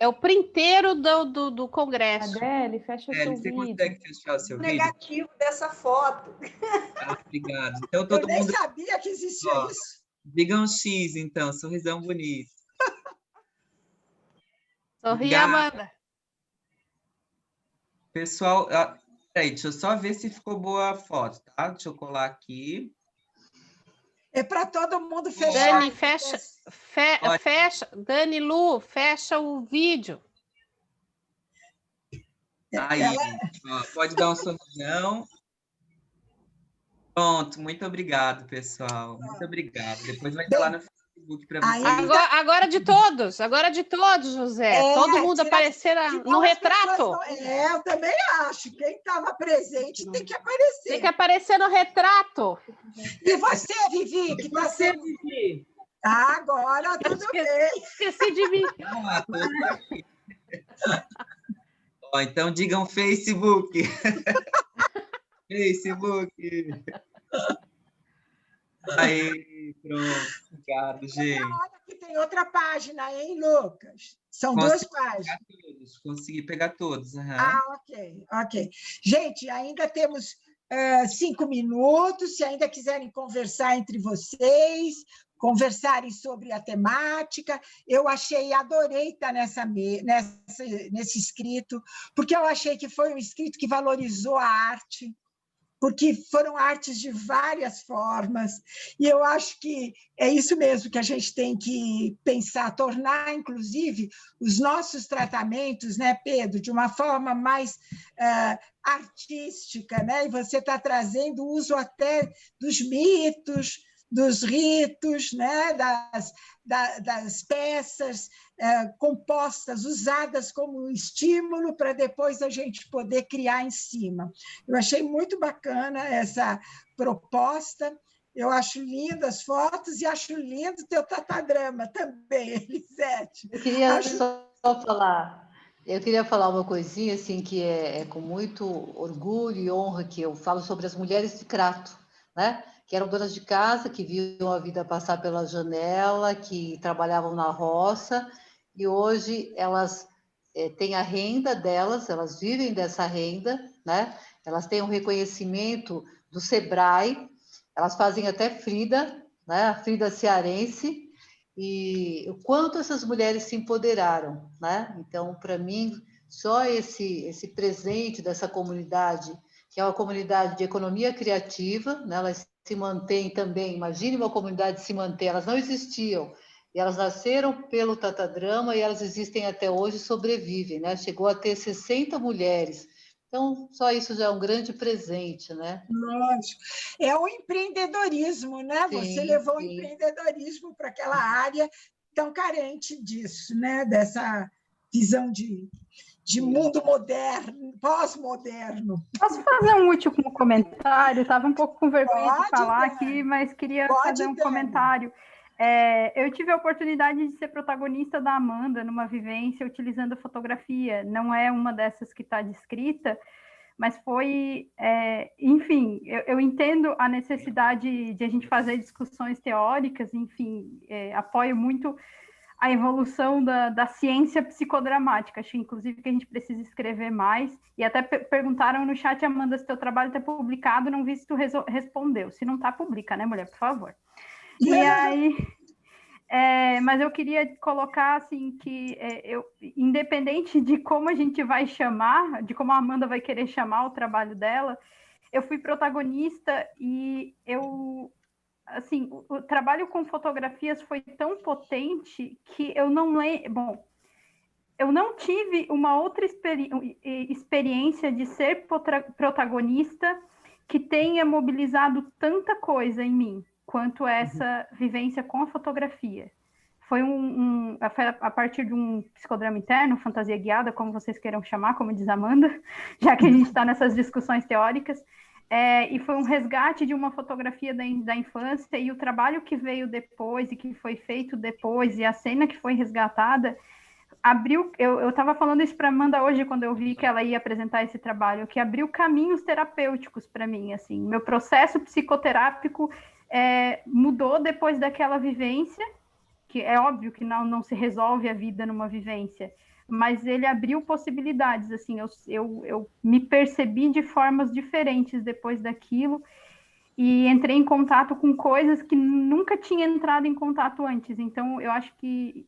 do congresso. Adele, fecha o seu você vídeo. consegue fechar o seu vídeo? Negativo dessa foto. Obrigado. Então, todo eu nem mundo... sabia que existia isso. Diga um X, então, sorrisão bonito. Sorri, Amanda. Pessoal, peraí, deixa eu só ver se ficou boa a foto, tá? Deixa eu colar aqui. É para todo mundo fechar. Dani, fecha. Dani Lu, fecha o vídeo. Aí, ó, pode dar um sorrisão. Pronto, muito obrigado, pessoal. Muito obrado. Depois vai estar lá no Facebook para vocês. Agora de todos, José. Todo mundo aparecer no retrato. Eu também acho. Quem estava presente tem que aparecer. Tem que aparecer no retrato. E você, Vivi, que está sendo... Agora tudo bem. Esqueci de mim. Ah, tô aqui. Ó, então digam Facebook. Facebook. Aí, pronto. Obrigado, gente. Olha que tem outra página, hein, Lucas? São duas páginas. Consegui pegar todos. Uhum. Ok. Gente, ainda temos 5 minutos. Se ainda quiserem conversar entre vocês, conversarem sobre a temática, adorei estar nesse escrito, porque eu achei que foi um escrito que valorizou a arte, porque foram artes de várias formas, e eu acho que é isso mesmo que a gente tem que pensar, tornar, inclusive, os nossos tratamentos, né, Pedro, de uma forma mais artística, né? E você está trazendo o uso até dos mitos, dos ritos, né? das peças compostas, usadas como estímulo para depois a gente poder criar em cima. Eu achei muito bacana essa proposta, eu acho lindas as fotos e acho lindo o teu tatadrama também, Elisete. Eu queria falar uma coisinha assim, que é com muito orgulho e honra que eu falo sobre as mulheres de Crato, né? Que eram donas de casa, que viam a vida passar pela janela, que trabalhavam na roça, e hoje elas têm a renda delas, elas vivem dessa renda, né? Elas têm um reconhecimento do Sebrae, elas fazem até Frida, né? A Frida cearense, e o quanto essas mulheres se empoderaram, né? Então, para mim, só esse presente dessa comunidade, que é uma comunidade de economia criativa, né? Elas se mantêm também, imagine uma comunidade se manter, elas não existiam, e elas nasceram pelo Tatadrama e elas existem até hoje e sobrevivem, né? Chegou a ter 60 mulheres. Então, só isso já é um grande presente, né? Lógico. É o empreendedorismo, né? Sim, você levou sim. o empreendedorismo para aquela área tão carente disso, né? Dessa visão de mundo moderno, pós-moderno. Posso fazer um último comentário? Estava um pouco com vergonha de falar aqui, mas queria fazer um comentário. Eu tive a oportunidade de ser protagonista da Amanda numa vivência utilizando fotografia. Não é uma dessas que está descrita, mas foi... enfim, eu entendo a necessidade de a gente fazer discussões teóricas, enfim, apoio muito a evolução da ciência psicodramática. Acho, inclusive, que a gente precisa escrever mais. E até perguntaram no chat, Amanda, se teu trabalho está publicado, não vi se tu respondeu. Se não está, publica, né, mulher? Por favor. E aí... mas eu queria colocar, assim, que independente de como a gente vai chamar, de como a Amanda vai querer chamar o trabalho dela, eu fui protagonista e assim, o trabalho com fotografias foi tão potente que eu não lembro... Bom, eu não tive uma outra experiência de ser protagonista que tenha mobilizado tanta coisa em mim quanto essa vivência com a fotografia. Foi a partir de um psicodrama interno, fantasia guiada, como vocês queiram chamar, como diz Amanda, já que a gente está nessas discussões teóricas, e foi um resgate de uma fotografia da infância, e o trabalho que veio depois, e que foi feito depois, e a cena que foi resgatada, abriu... Eu estava falando isso para Amanda hoje, quando eu vi que ela ia apresentar esse trabalho, que abriu caminhos terapêuticos para mim, assim. Meu processo psicoterápico mudou depois daquela vivência, que é óbvio que não se resolve a vida numa vivência, mas ele abriu possibilidades, assim, eu me percebi de formas diferentes depois daquilo, e entrei em contato com coisas que nunca tinha entrado em contato antes. Então, eu acho que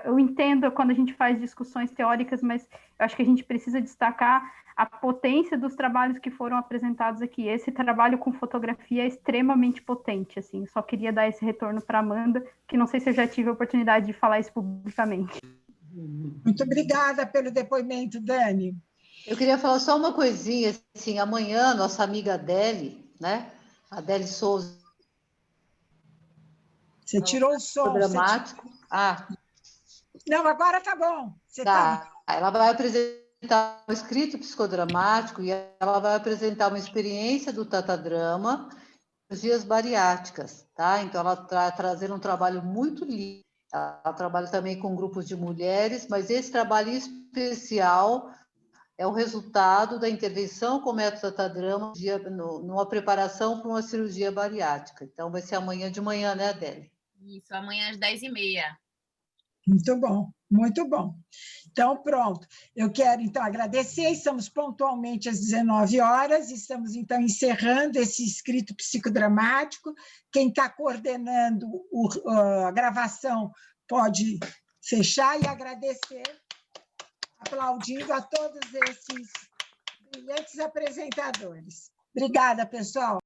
eu entendo quando a gente faz discussões teóricas, mas eu acho que a gente precisa destacar a potência dos trabalhos que foram apresentados aqui. Esse trabalho com fotografia é extremamente potente, assim. Só queria dar esse retorno para a Amanda, que não sei se eu já tive a oportunidade de falar isso publicamente. Muito obrigada pelo depoimento, Dani. Eu queria falar só uma coisinha, assim, amanhã, nossa amiga Adele, né? Adele Souza. Você tirou o som. Dramático. Não, agora tá bom. Ela vai apresentar um escrito psicodramático e ela vai apresentar uma experiência do Tatadrama cirurgias bariátricas, tá? Então, ela está trazendo um trabalho muito lindo. Ela trabalha também com grupos de mulheres, mas esse trabalho especial é o resultado da intervenção com o método Atadrama numa preparação para uma cirurgia bariátrica. Então, vai ser amanhã de manhã, né, Adélia? Isso, amanhã às 10h30. Muito bom, muito bom. Então, pronto. Eu quero, então, agradecer. Estamos pontualmente às 19 horas. Estamos, então, encerrando esse escrito psicodramático. Quem está coordenando a gravação pode fechar e agradecer, aplaudindo a todos esses brilhantes apresentadores. Obrigada, pessoal.